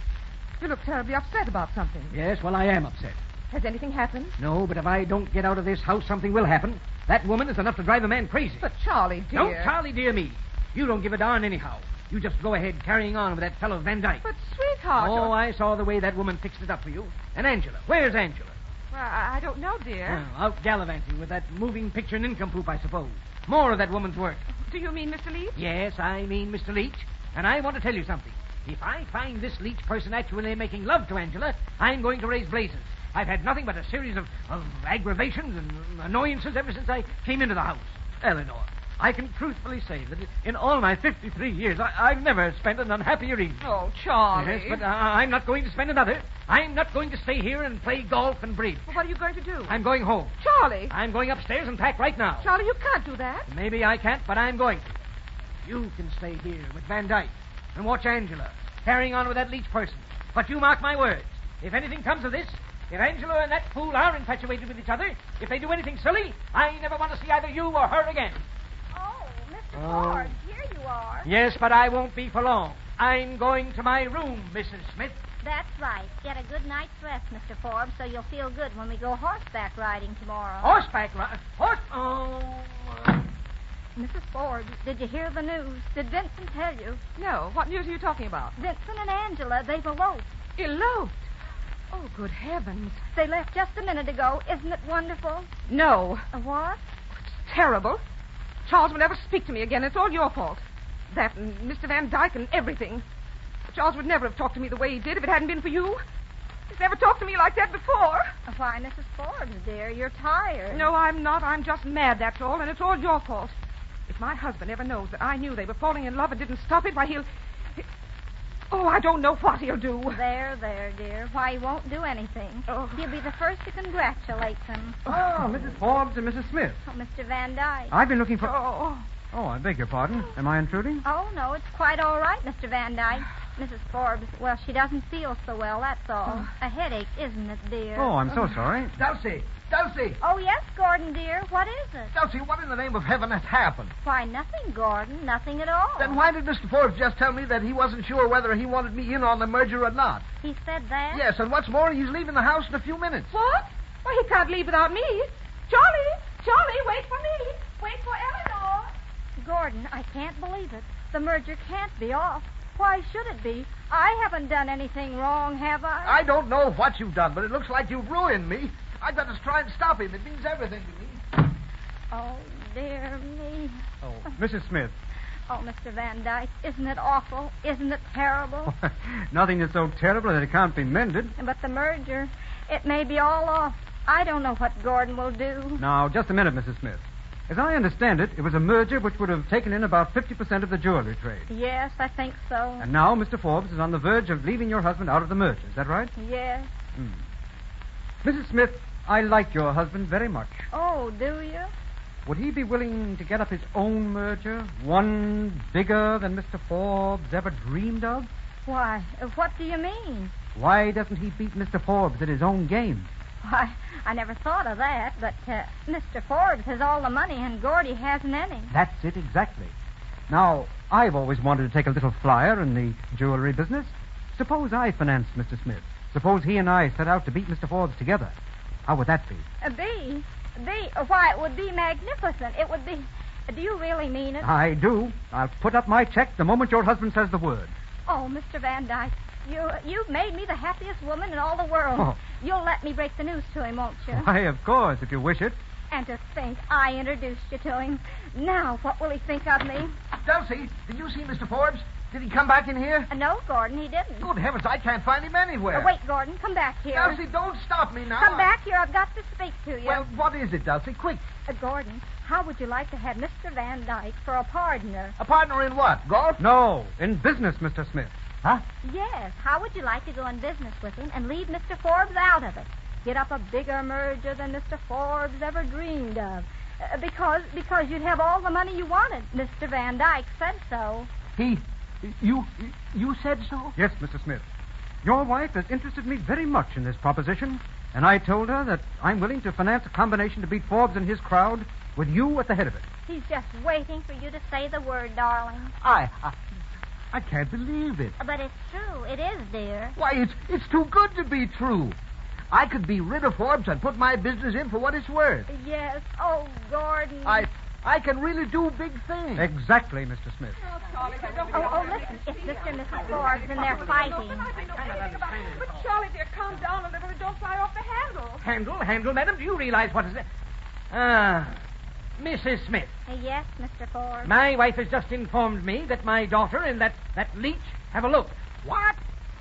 You look terribly upset about something. Yes, well, I am upset. Has anything happened? No, but if I don't get out of this house, something will happen. That woman is enough to drive a man crazy. But Charlie, dear. Don't Charlie dear me. You don't give a darn anyhow. You just go ahead carrying on with that fellow Van Dyke. But, sweetheart. Oh, I saw the way that woman fixed it up for you. And Angela. Where's Angela? Well, I don't know, dear. Well, out gallivanting with that moving picture nincompoop, I suppose. More of that woman's work. Do you mean Mr. Leach? Yes, I mean Mr. Leach. And I want to tell you something. If I find this Leach person actually making love to Angela, I'm going to raise blazes. I've had nothing but a series of aggravations and annoyances ever since I came into the house. Eleanor, I can truthfully say that in all my 53 years, I've never spent an unhappier evening. Oh, Charlie. Yes, but I'm not going to spend another. I'm not going to stay here and play golf and bridge. Well, what are you going to do? I'm going home. Charlie. I'm going upstairs and pack right now. Charlie, you can't do that. Maybe I can't, but I'm going to. You can stay here with Van Dyke and watch Angela carrying on with that Leach person. But you mark my words. If anything comes of this, if Angela and that fool are infatuated with each other, if they do anything silly, I never want to see either you or her again. Oh, Mr. Ford, here you are. Yes, but I won't be for long. I'm going to my room, Mrs. Smith. That's right. Get a good night's rest, Mr. Forbes, so you'll feel good when we go horseback riding tomorrow. Horseback ride? Oh. Mrs. Forbes, did you hear the news? Did Vincent tell you? No. What news are you talking about? Vincent and Angela, they've eloped. Eloped? Oh, good heavens. They left just a minute ago. Isn't it wonderful? No. A what? It's terrible. Charles will never speak to me again. It's all your fault. That and Mr. Van Dyke and everything. Charles would never have talked to me the way he did if it hadn't been for you. He's never talked to me like that before. Why, Mrs. Forbes, dear, you're tired. No, I'm not. I'm just mad, that's all, and it's all your fault. If my husband ever knows that I knew they were falling in love and didn't stop it, why, Oh, I don't know what he'll do. There, dear. Why, he won't do anything. Oh. He'll be the first to congratulate them. Oh, Mrs. Forbes and Mrs. Smith. Oh, Mr. Van Dyke. I've been looking for... Oh. Oh, I beg your pardon. Am I intruding? Oh, no, it's quite all right, Mr. Van Dyke. Mrs. Forbes, well, she doesn't feel so well, that's all. A headache, isn't it, dear? Oh, I'm so sorry. Dulcy! Dulcy! Oh, yes, Gordon, dear. What is it? Dulcie, what in the name of heaven has happened? Why, nothing, Gordon. Nothing at all. Then why did Mr. Forbes just tell me that he wasn't sure whether he wanted me in on the merger or not? He said that? Yes, and what's more, he's leaving the house in a few minutes. What? Well, he can't leave without me. Charlie, wait for me. Wait for Eleanor. Gordon, I can't believe it. The merger can't be off. Why should it be? I haven't done anything wrong, have I? I don't know what you've done, but it looks like you've ruined me. I've got to try and stop him. It means everything to me. Oh, dear me. Oh, Mrs. Smith. Oh, Mr. Van Dyke, isn't it awful? Isn't it terrible? Nothing is so terrible that it can't be mended. But the merger, it may be all off. I don't know what Gordon will do. Now, just a minute, Mrs. Smith. As I understand it, it was a merger which would have taken in about 50% of the jewelry trade. Yes, I think so. And now Mr. Forbes is on the verge of leaving your husband out of the merger. Is that right? Yes. Mrs. Smith, I like your husband very much. Oh, do you? Would he be willing to get up his own merger? One bigger than Mr. Forbes ever dreamed of? Why, what do you mean? Why doesn't he beat Mr. Forbes at his own game? Why, I never thought of that, but Mr. Forbes has all the money and Gordy hasn't any. That's it exactly. Now, I've always wanted to take a little flyer in the jewelry business. Suppose I financed Mr. Smith. Suppose he and I set out to beat Mr. Forbes together. How would that be? Why, it would be magnificent. It would be... Do you really mean it? I do. I'll put up my check the moment your husband says the word. Oh, Mr. Van Dyke, you've made me the happiest woman in all the world. Oh. You'll let me break the news to him, won't you? Why, of course, if you wish it. And to think I introduced you to him. Now, what will he think of me? Dulcie, did you see Mr. Forbes? Did he come back in here? No, Gordon, he didn't. Good heavens, I can't find him anywhere. Wait, Gordon, come back here. Dulcie, don't stop me now. Come back here. I've got to speak to you. Well, what is it, Dulcie? Quick. Gordon, how would you like to have Mr. Van Dyke for a partner? A partner in what? Golf? No, in business, Mr. Smith. Huh? Yes. How would you like to go in business with him and leave Mr. Forbes out of it? Get up a bigger merger than Mr. Forbes ever dreamed of. Because you'd have all the money you wanted. Mr. Van Dyke said so. You said so? Yes, Mr. Smith. Your wife has interested me very much in this proposition, and I told her that I'm willing to finance a combination to beat Forbes and his crowd with you at the head of it. He's just waiting for you to say the word, darling. I can't believe it. But it's true. It is, dear. Why, it's too good to be true. I could be rid of Forbes and put my business in for what it's worth. Yes. Oh, Gordon. I can really do big things. Exactly, Mr. Smith. Oh, listen. It's Mr. and Mrs. Forbes, and they're fighting. But Charlie, dear, calm down a little and don't fly off the handle. Handle, madam? Do you realize what is it? Mrs. Smith. Yes, Mr. Forbes. My wife has just informed me that my daughter and that leech have eloped. What?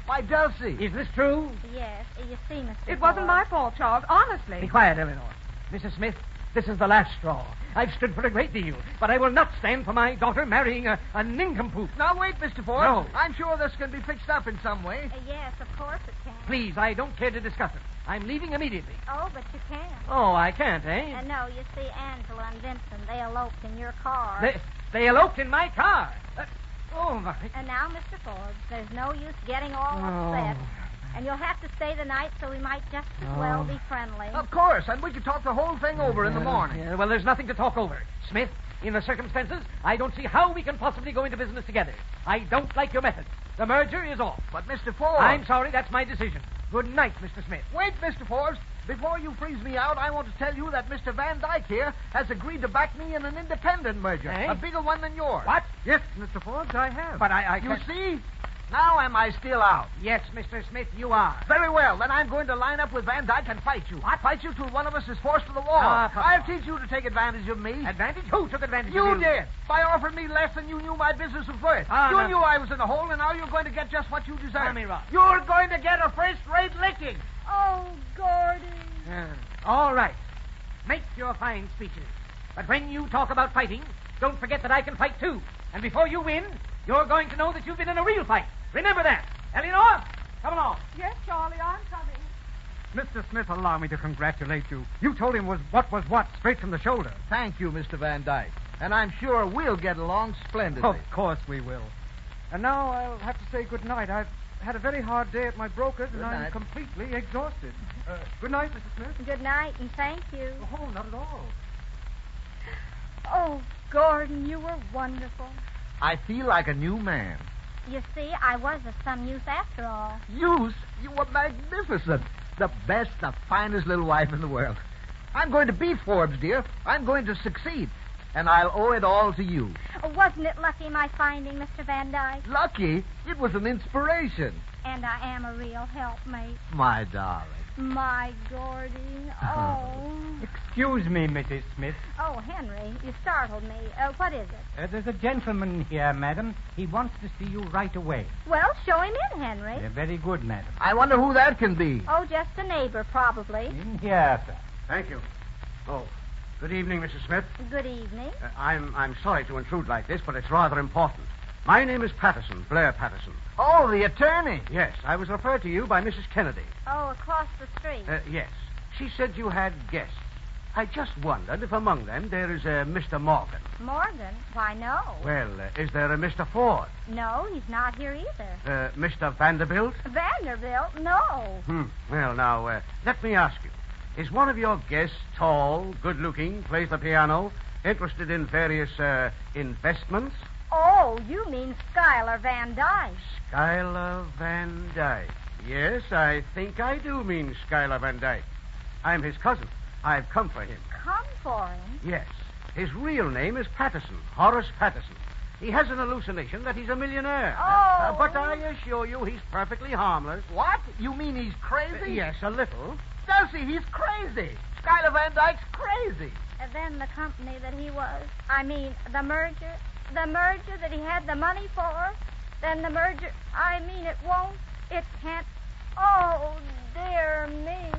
Why, Dulcy. Is this true? Yes, you see, Mr. It wasn't my fault, Charles, honestly. Be quiet, Eleanor. Mrs. Smith, this is the last straw. I've stood for a great deal, but I will not stand for my daughter marrying a nincompoop. Now, wait, Mr. Ford. No. I'm sure this can be fixed up in some way. Yes, of course it can. Please, I don't care to discuss it. I'm leaving immediately. Oh, but you can't. Oh, I can't, eh? No, you see, Angela and Vincent, they eloped in your car. They eloped in my car. Oh, my. And now, Mr. Forbes, there's no use getting all upset. And you'll have to stay the night, so we might just as well be friendly. Of course, and we could talk the whole thing over in the morning. Yeah, well, there's nothing to talk over. Smith, in the circumstances, I don't see how we can possibly go into business together. I don't like your methods. The merger is off. But, Mr. Forbes... I'm sorry, that's my decision. Good night, Mr. Smith. Wait, Mr. Forbes. Before you freeze me out, I want to tell you that Mr. Van Dyke here has agreed to back me in an independent merger. Eh? A bigger one than yours. What? Yes, Mr. Forbes, I have. But I You can't... see? Now am I still out? Yes, Mr. Smith, you are. Very well. Then I'm going to line up with Van Dyke and fight you. What? Fight you till one of us is forced to the wall. Papa. I'll teach you to take advantage of me. Advantage? Who took advantage You of you? did. By offering me less than you knew my business was worth. Ah, you no. knew I was in a hole, and now you're going to get just what you deserve. Tell me, Rob. You're going to get a first-rate licking. Oh, Gordy. All right. Make your fine speeches. But when you talk about fighting, don't forget that I can fight too. And before you win, you're going to know that you've been in a real fight. Remember that. Eleanor, come along. Yes, Charlie, I'm coming. Mr. Smith, allow me to congratulate you. You told him was what, straight from the shoulder. Thank you, Mr. Van Dyke. And I'm sure we'll get along splendidly. Of course we will. And now I'll have to say good night. I've had a very hard day at my broker's, and I'm completely exhausted. Good night, Mrs. Smith. Good night, and thank you. Oh, not at all. Oh, Gordon, you were wonderful. I feel like a new man. You see, I was of some use after all. Use? You were magnificent. The best, the finest little wife in the world. I'm going to beat Forbes, dear. I'm going to succeed. And I'll owe it all to you. Wasn't it lucky my finding Mr. Van Dyke? Lucky? It was an inspiration. And I am a real helpmate. My darling. My Gordy. Oh. Excuse me, Mrs. Smith. Oh, Henry, you startled me. What is it? There's a gentleman here, madam. He wants to see you right away. Well, show him in, Henry. Very good, madam. I wonder who that can be. Oh, just a neighbor, probably. In here, sir. Thank you. Oh, good evening, Mrs. Smith. Good evening. I'm sorry to intrude like this, but it's rather important. My name is Patterson, Blair Patterson. Oh, the attorney. Yes, I was referred to you by Mrs. Kennedy. Oh, across the street. Yes. She said you had guests. I just wondered if among them there is a Mr. Morgan. Morgan? Why, no. Well, is there a Mr. Ford? No, he's not here either. Mr. Vanderbilt? Vanderbilt? No. Well, now, let me ask you. Is one of your guests tall, good-looking, plays the piano, interested in various, investments? Oh, you mean Schuyler Van Dyke. Schuyler Van Dyke. Yes, I think I do mean Schuyler Van Dyke. I'm his cousin. I've come for him. Come for him? Yes. His real name is Patterson, Horace Patterson. He has an hallucination that he's a millionaire. Oh. But I assure you he's perfectly harmless. What? You mean he's crazy? Yes, a little. Dulcy, he's crazy. Schuyler Van Dyke's crazy. And then the company that he was. I mean, the merger. The merger that he had the money for. Then the merger. I mean, it won't. It can't. Oh, dear me.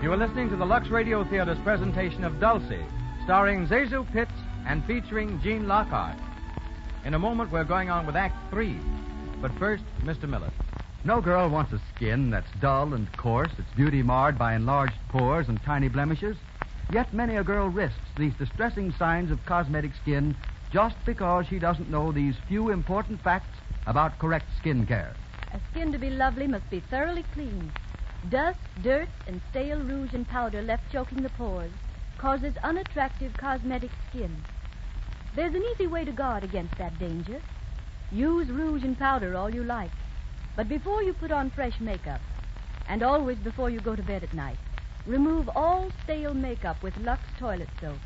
You are listening to the Lux Radio Theater's presentation of Dulcy, starring Zazu Pitts and featuring Gene Lockhart. In a moment, we're going on with Act 3. But first, Mr. Miller. No girl wants a skin that's dull and coarse, its beauty marred by enlarged pores and tiny blemishes. Yet many a girl risks these distressing signs of cosmetic skin just because she doesn't know these few important facts about correct skin care. A skin to be lovely must be thoroughly cleaned. Dust, dirt, and stale rouge and powder left choking the pores causes unattractive cosmetic skin. There's an easy way to guard against that danger. Use rouge and powder all you like. But before you put on fresh makeup, and always before you go to bed at night, remove all stale makeup with Lux toilet soap.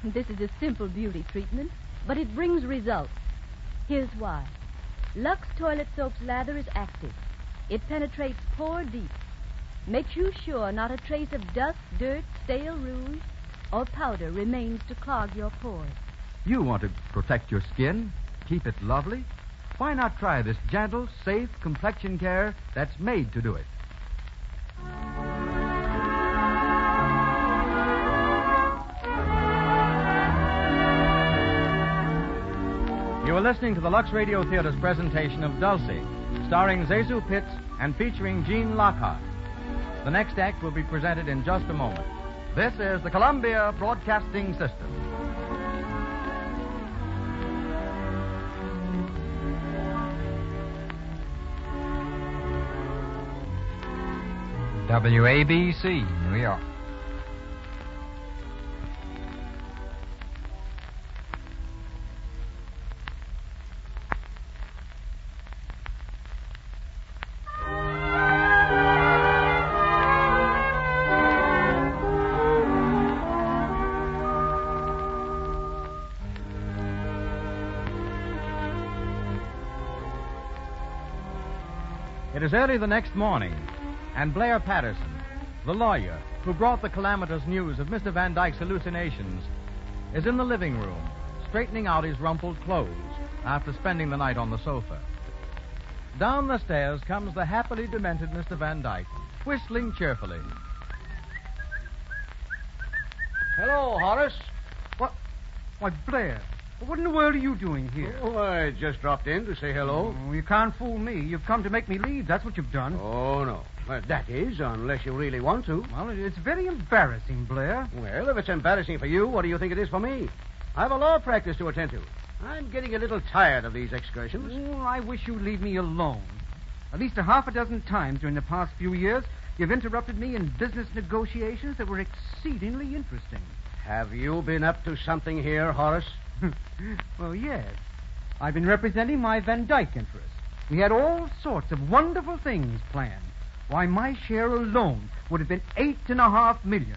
This is a simple beauty treatment, but it brings results. Here's why. Lux toilet soap's lather is active. It penetrates pore deep. Makes you sure not a trace of dust, dirt, stale rouge, or powder remains to clog your pores. You want to protect your skin, keep it lovely? Why not try this gentle, safe complexion care that's made to do it? You are listening to the Lux Radio Theater's presentation of Dulcy, starring Zazu Pitts and featuring Gene Lockhart. The next act will be presented in just a moment. This is the Columbia Broadcasting System. WABC, New York. It is early the next morning, and Blair Patterson, the lawyer who brought the calamitous news of Mr. Van Dyke's hallucinations, is in the living room, straightening out his rumpled clothes after spending the night on the sofa. Down the stairs comes the happily demented Mr. Van Dyke, whistling cheerfully. Hello, Horace. What? Why, Blair, what in the world are you doing here? Oh, I just dropped in to say hello. Oh, you can't fool me. You've come to make me leave. That's what you've done. Oh, no. That is, unless you really want to. Well, it's very embarrassing, Blair. Well, if it's embarrassing for you, what do you think it is for me? I have a law practice to attend to. I'm getting a little tired of these excursions. Oh, I wish you'd leave me alone. At least a half a dozen times during the past few years, you've interrupted me in business negotiations that were exceedingly interesting. Have you been up to something here, Horace? Well, yes. I've been representing my Van Dyke interests. We had all sorts of wonderful things planned. Why, my share alone would have been $8.5 million.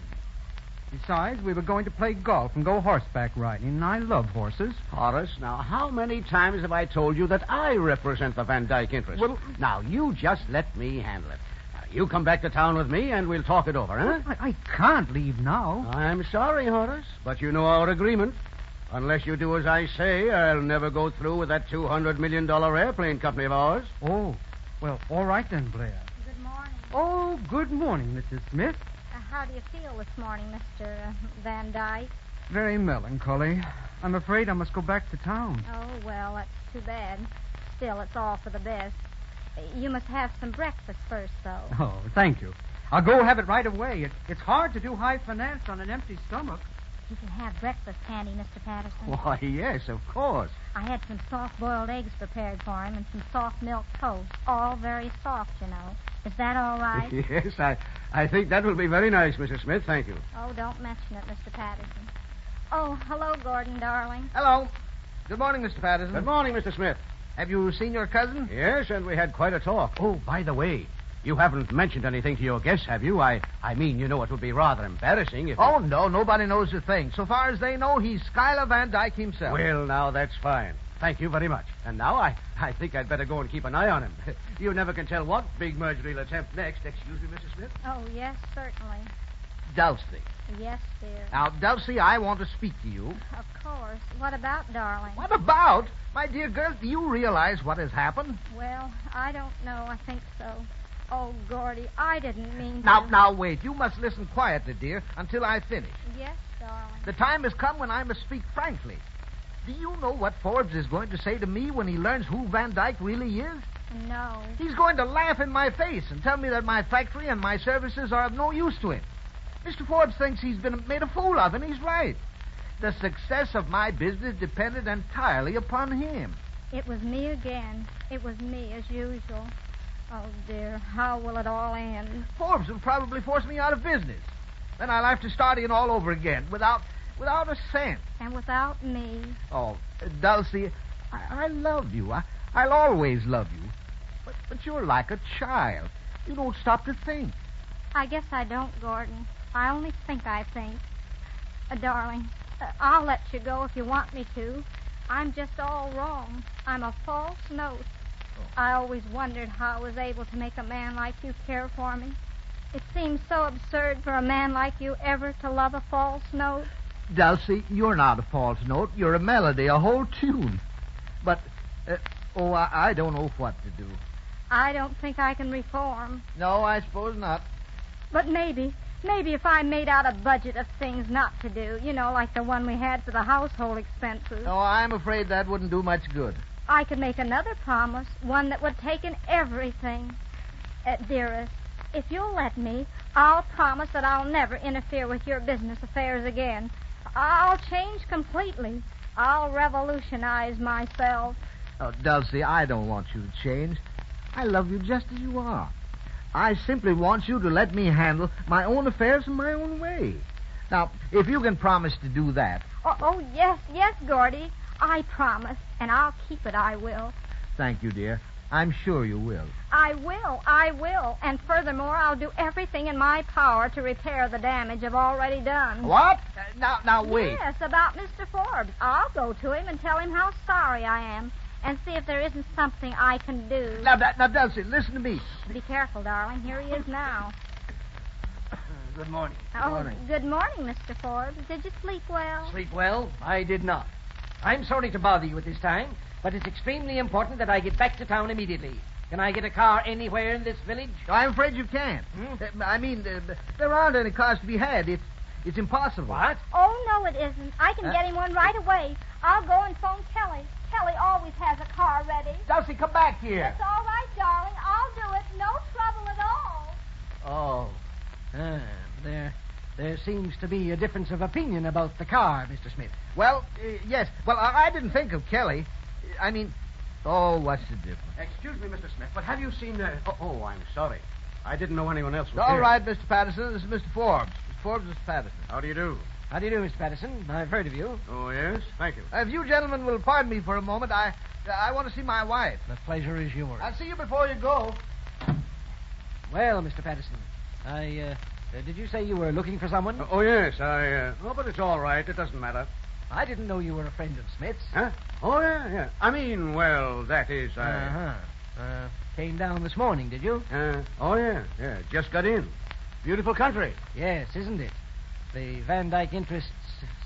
Besides, we were going to play golf and go horseback riding, and I love horses. Horace, now, how many times have I told you that I represent the Van Dyke interest? Well, now, you just let me handle it. Now, you come back to town with me, and we'll talk it over, huh? I can't leave now. I'm sorry, Horace, but you know our agreement. Unless you do as I say, I'll never go through with that $200 million airplane company of ours. Oh, well, all right then, Blair. Good morning. Oh, good morning, Mrs. Smith. How do you feel this morning, Mr. Van Dyke? Very melancholy. I'm afraid I must go back to town. Oh, well, that's too bad. Still, it's all for the best. You must have some breakfast first, though. Oh, thank you. I'll go have it right away. It's hard to do high finance on an empty stomach. You can have breakfast handy, Mr. Patterson. Why, yes, of course. I had some soft-boiled eggs prepared for him and some soft milk toast. All very soft, you know. Is that all right? Yes, I think that will be very nice, Mrs. Smith. Thank you. Oh, don't mention it, Mr. Patterson. Oh, hello, Gordon, darling. Hello. Good morning, Mr. Patterson. Good morning, Mr. Smith. Have you seen your cousin? Yes, and we had quite a talk. Oh, by the way, you haven't mentioned anything to your guests, have you? I mean, you know, it would be rather embarrassing if... Oh, no, nobody knows a thing. So far as they know, he's Schuyler Van Dyke himself. Well, now, that's fine. Thank you very much. And now I think I'd better go and keep an eye on him. You never can tell what big merger he'll attempt next. Excuse me, Mrs. Smith? Oh, yes, certainly. Dulcy. Yes, dear. Now, Dulcy, I want to speak to you. Of course. What about, darling? What about? My dear girl, do you realize what has happened? Well, I don't know. I think so. Oh, Gordy, I didn't mean to... Now, wait. You must listen quietly, dear, until I finish. Yes, darling. The time has come when I must speak frankly. Do you know what Forbes is going to say to me when he learns who Van Dyke really is? No. He's going to laugh in my face and tell me that my factory and my services are of no use to him. Mr. Forbes thinks he's been made a fool of, and he's right. The success of my business depended entirely upon him. It was me again. It was me as usual. Oh, dear, how will it all end? Forbes will probably force me out of business. Then I'll have to start in all over again without a cent. And without me. Oh, Dulcie, I love you. I'll always love you. But you're like a child. You don't stop to think. I guess I don't, Gordon. I only think I think. Darling, I'll let you go if you want me to. I'm just all wrong. I'm a false note. I always wondered how I was able to make a man like you care for me. It seems so absurd for a man like you ever to love a false note. Dulcie, you're not a false note. You're a melody, a whole tune. But, I don't know what to do. I don't think I can reform. No, I suppose not. But maybe if I made out a budget of things not to do, like the one we had for the household expenses. No, I'm afraid that wouldn't do much good. I could make another promise, one that would take in everything. Dearest, if you'll let me, I'll promise that I'll never interfere with your business affairs again. I'll change completely. I'll revolutionize myself. Oh, Dulcie, I don't want you to change. I love you just as you are. I simply want you to let me handle my own affairs in my own way. Now, if you can promise to do that... Oh, yes, Gordy. I promise, and I'll keep it, I will. Thank you, dear. I'm sure you will. I will. And furthermore, I'll do everything in my power to repair the damage I've already done. What? Now, wait. Yes, about Mr. Forbes. I'll go to him and tell him how sorry I am and see if there isn't something I can do. Now, Dulcie, listen to me. Be careful, darling. Here he is now. Good morning. Good morning, Mr. Forbes. Did you sleep well? Sleep well? I did not. I'm sorry to bother you at this time, but it's extremely important that I get back to town immediately. Can I get a car anywhere in this village? I'm afraid you can't. There aren't any cars to be had. It's impossible. What? Oh, no, it isn't. I can get him one right away. I'll go and phone Kelly. Kelly always has a car ready. Dulcie, come back here. It's all right, darling. I'll do it. No trouble at all. There seems to be a difference of opinion about the car, Mr. Smith. Well, yes. Well, I didn't think of Kelly. What's the difference? Excuse me, Mr. Smith, but have you seen... Oh, I'm sorry. I didn't know anyone else was All here. right, Mr. Patterson. This is Mr. Forbes. Mr. Forbes, Mr. Patterson. How do you do? How do you do, Mr. Patterson? I've heard of you. Oh, yes? Thank you. If you gentlemen will pardon me for a moment, I want to see my wife. The pleasure is yours. I'll see you before you go. Well, Mr. Patterson, did you say you were looking for someone? Oh, yes, but it's all right. It doesn't matter. I didn't know you were a friend of Smith's. Huh? Oh, yeah. That is, Came down this morning, did you? Yeah. Just got in. Beautiful country. Yes, isn't it? The Van Dyke interests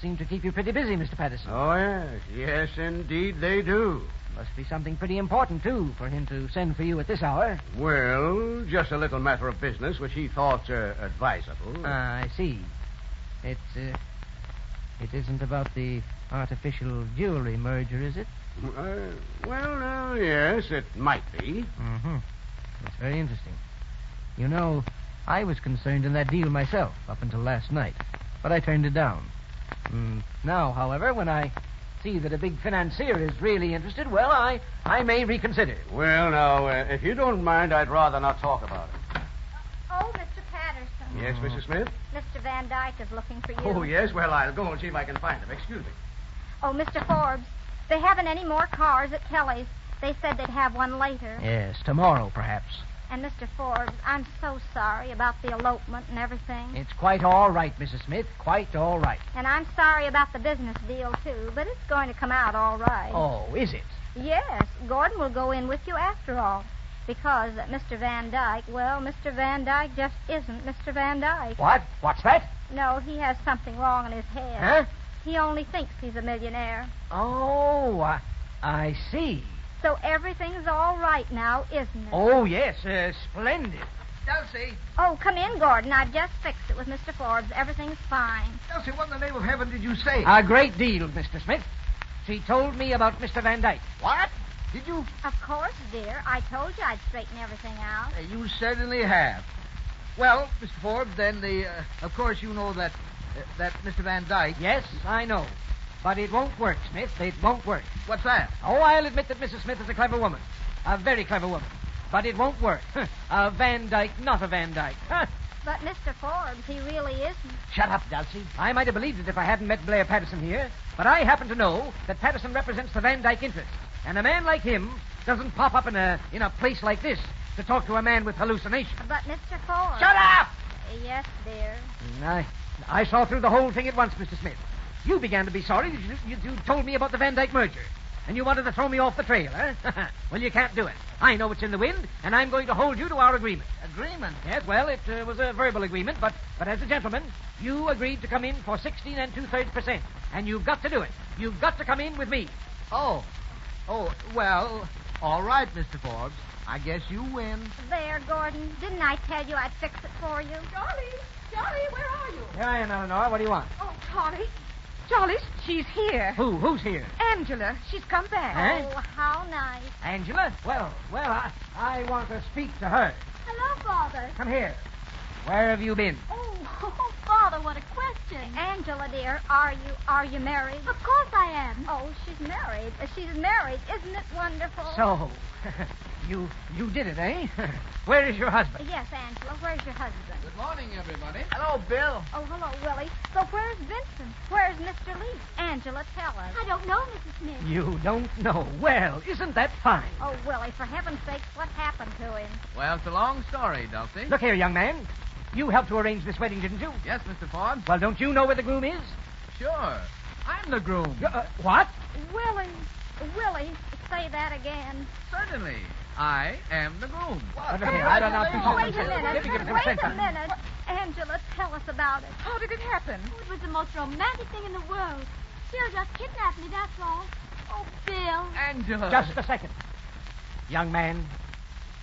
seem to keep you pretty busy, Mr. Patterson. Oh, yes. Yes, indeed they do. Must be something pretty important, too, for him to send for you at this hour. Well, just a little matter of business which he thought advisable. I see. It isn't about the artificial jewelry merger, is it? Yes, it might be. Mm-hmm. That's very interesting. You know, I was concerned in that deal myself up until last night, but I turned it down. Now, however, when I see that a big financier is really interested, well, I may reconsider. Well, now, if you don't mind, I'd rather not talk about it. Oh, Mr. Patterson. Yes, Mrs. Smith? Mr. Van Dyke is looking for you. Oh, yes? Well, I'll go and see if I can find him. Excuse me. Oh, Mr. Forbes, they haven't any more cars at Kelly's. They said they'd have one later. Yes, tomorrow, perhaps. And, Mr. Forbes, I'm so sorry about the elopement and everything. It's quite all right, Mrs. Smith. Quite all right. And I'm sorry about the business deal, too, but it's going to come out all right. Oh, is it? Yes. Gordon will go in with you after all. Because Mr. Van Dyke, Mr. Van Dyke just isn't Mr. Van Dyke. What? What's that? No, he has something wrong in his head. Huh? He only thinks he's a millionaire. Oh, I see. So everything's all right now, isn't it? Oh, yes. Splendid. Dulcie. Oh, come in, Gordon. I've just fixed it with Mr. Forbes. Everything's fine. Dulcie, what in the name of heaven did you say? A great deal, Mr. Smith. She told me about Mr. Van Dyke. What? Did you? Of course, dear. I told you I'd straighten everything out. You certainly have. Well, Mr. Forbes, then of course you know that Mr. Van Dyke... Yes, I know. But it won't work, Smith. It won't work. What's that? Oh, I'll admit that Mrs. Smith is a clever woman. A very clever woman. But it won't work. A Van Dyke, not a Van Dyke. But Mr. Forbes, he really isn't. Shut up, Dulcy. I might have believed it if I hadn't met Blair Patterson here. But I happen to know that Patterson represents the Van Dyke interest. And a man like him doesn't pop up in a place like this to talk to a man with hallucinations. But Mr. Forbes... Shut up! Yes, dear. I saw through the whole thing at once, Mr. Smith. You began to be sorry that you told me about the Van Dyke merger. And you wanted to throw me off the trail, huh? Well, you can't do it. I know what's in the wind, and I'm going to hold you to our agreement. Agreement? Yes, well, it was a verbal agreement, but as a gentleman, you agreed to come in for 16 2/3%. And you've got to do it. You've got to come in with me. Oh, well, all right, Mr. Forbes. I guess you win. There, Gordon. Didn't I tell you I'd fix it for you? Charlie, where are you? Here I am, Eleanor. What do you want? Oh, Charlie, she's here. Who's here? Angela. She's come back. Oh, how nice. Angela? Well, I want to speak to her. Hello, Father. Come here. Where have you been? Oh, Father, what a question. Angela, dear, are you married? Of course I am. Oh, she's married. She's married. Isn't it wonderful? So, you did it, eh? Where is your husband? Yes, Angela, where's your husband? Good morning, everybody. Hello, Bill. Oh, hello, Willie. So where's Vincent? Where's Mr. Leach? Angela, tell us. I don't know, Mrs. Smith. You don't know. Well, isn't that fine? Oh, Willie, for heaven's sakes, what happened to him? Well, it's a long story, Dulcy. Look here, young man. You helped to arrange this wedding, didn't you? Yes, Mr. Forbes. Well, don't you know where the groom is? Sure. I'm the groom. What? Willie, say that again. Certainly. I am the groom. I don't know. Wait a minute. Angela, tell us about it. How did it happen? Oh, it was the most romantic thing in the world. Bill just kidnapped me, that's all. Oh, Bill. Angela. Just a second. Young man,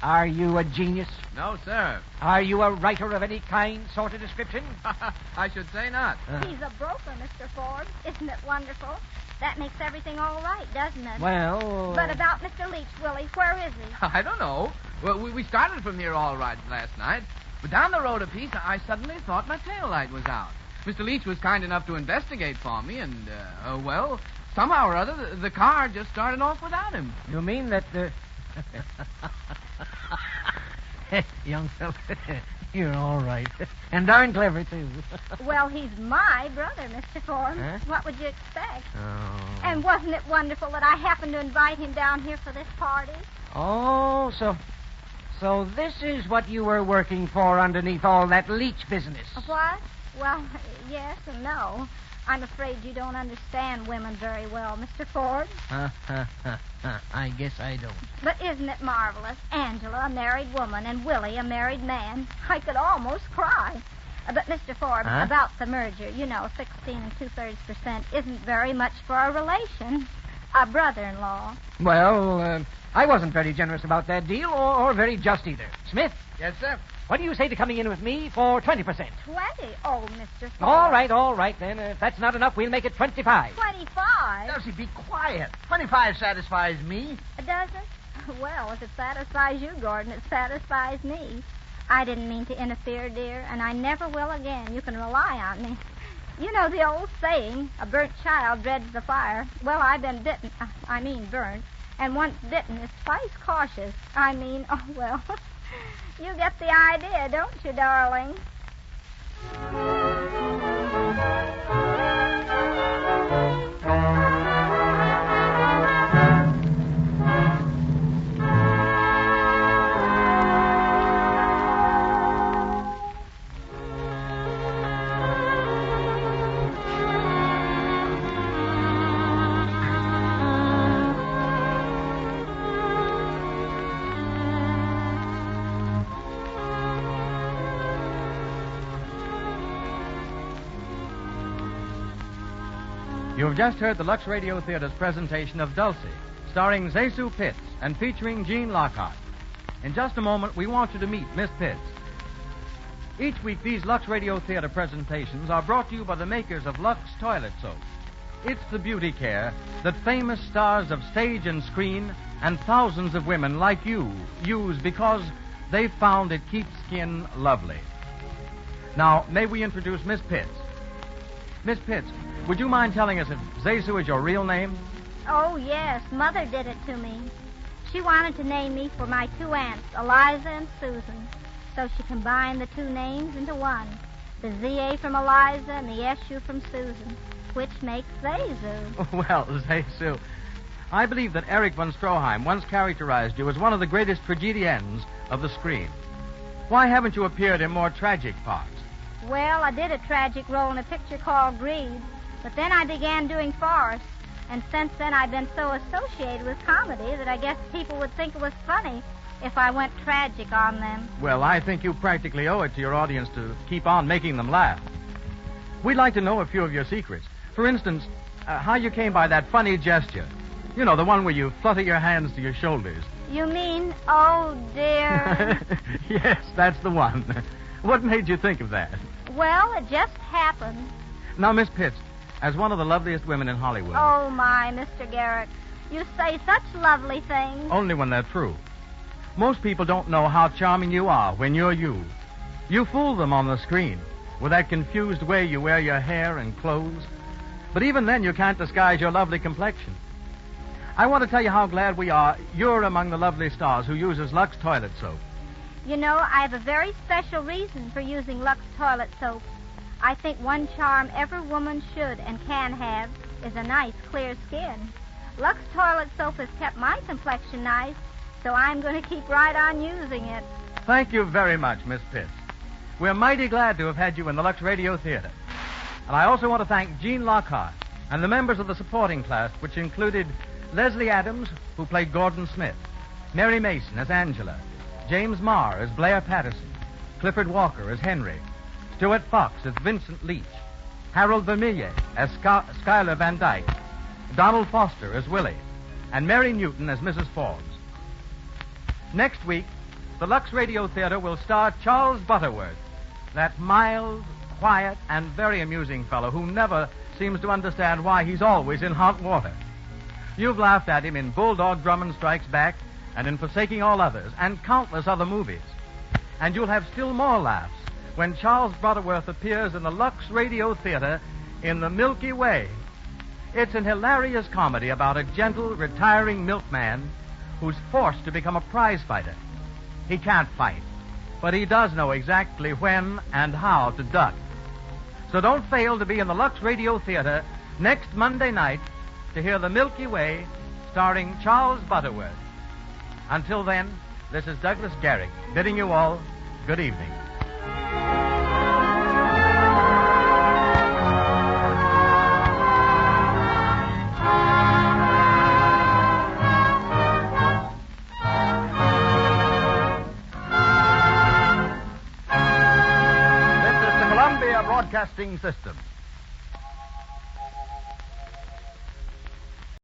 are you a genius? No, sir. Are you a writer of any kind, sort of description? I should say not. He's a broker, Mr. Forbes. Isn't it wonderful? That makes everything all right, doesn't it? Well... But about Mr. Leach, Willie, where is he? I don't know. Well, we started from here all right last night. But down the road a piece, I suddenly thought my tail light was out. Mr. Leach was kind enough to investigate for me, and, well, somehow or other, the car just started off without him. You mean that the... Young fellow, you're all right. And darn clever, too. Well, he's my brother, Mr. Forbes. Huh? What would you expect? Oh. And wasn't it wonderful that I happened to invite him down here for this party? Oh, so this is what you were working for underneath all that Leach business. What? Well, yes and no. I'm afraid you don't understand women very well, Mr. Forbes. I guess I don't. But isn't it marvelous? Angela, a married woman, and Willie, a married man. I could almost cry. But, Mr. Forbes, about the merger, 16 2/3% isn't very much for a relation. A brother-in-law. Well, I wasn't very generous about that deal, or very just either. Smith? Yes, sir. What do you say to coming in with me for 20%? 20? Oh, Mr. Forbes. All right, then. If that's not enough, we'll make it 25. 25? Dulcie, be quiet. 25 satisfies me. Does it? Well, if it satisfies you, Gordon, it satisfies me. I didn't mean to interfere, dear, and I never will again. You can rely on me. You know the old saying, a burnt child dreads the fire. Well, I've been bitten. I mean burnt. And once bitten is twice cautious. You get the idea, don't you, darling? You've just heard the Lux Radio Theater's presentation of Dulcy, starring Zesu Pitts and featuring Gene Lockhart. In just a moment, we want you to meet Miss Pitts. Each week, these Lux Radio Theater presentations are brought to you by the makers of Lux Toilet Soap. It's the beauty care that famous stars of stage and screen and thousands of women like you use because they've found it keeps skin lovely. Now, may we introduce Miss Pitts? Miss Pitts, would you mind telling us if Zesu is your real name? Oh, yes. Mother did it to me. She wanted to name me for my two aunts, Eliza and Susan. So she combined the two names into one. The Z-A from Eliza and the S-U from Susan, which makes Zesu. Well, Zesu, I believe that Erich von Stroheim once characterized you as one of the greatest tragedians of the screen. Why haven't you appeared in more tragic parts? Well, I did a tragic role in a picture called Greed, but then I began doing farce. And since then, I've been so associated with comedy that I guess people would think it was funny if I went tragic on them. Well, I think you practically owe it to your audience to keep on making them laugh. We'd like to know a few of your secrets. For instance, how you came by that funny gesture. You know, the one where you flutter your hands to your shoulders. You mean, oh, dear? Yes, that's the one. What made you think of that? Well, it just happened. Now, Miss Pitts, as one of the loveliest women in Hollywood. Oh, my, Mr. Garrick. You say such lovely things. Only when they're true. Most people don't know how charming you are when you're you. You fool them on the screen with that confused way you wear your hair and clothes. But even then, you can't disguise your lovely complexion. I want to tell you how glad we are you're among the lovely stars who uses Lux toilet soap. You know, I have a very special reason for using Lux toilet soap. I think one charm every woman should and can have is a nice, clear skin. Lux toilet soap has kept my complexion nice, so I'm going to keep right on using it. Thank you very much, Miss Pitts. We're mighty glad to have had you in the Lux Radio Theater. And I also want to thank Gene Lockhart and the members of the supporting cast, which included Leslie Adams, who played Gordon Smith, Mary Mason as Angela, James Marr as Blair Patterson, Clifford Walker as Henry, Stuart Fox as Vincent Leach, Harold Vermillier as Schuyler Van Dyke, Donald Foster as Willie, and Mary Newton as Mrs. Forbes. Next week, the Lux Radio Theater will star Charles Butterworth, that mild, quiet, and very amusing fellow who never seems to understand why he's always in hot water. You've laughed at him in Bulldog Drummond Strikes Back and in Forsaking All Others and countless other movies. And you'll have still more laughs when Charles Butterworth appears in the Lux Radio Theater in The Milky Way. It's an hilarious comedy about a gentle, retiring milkman who's forced to become a prize fighter. He can't fight, but he does know exactly when and how to duck. So don't fail to be in the Lux Radio Theater next Monday night to hear The Milky Way starring Charles Butterworth. Until then, this is Douglas Garrick bidding you all good evening. This is the Columbia Broadcasting System.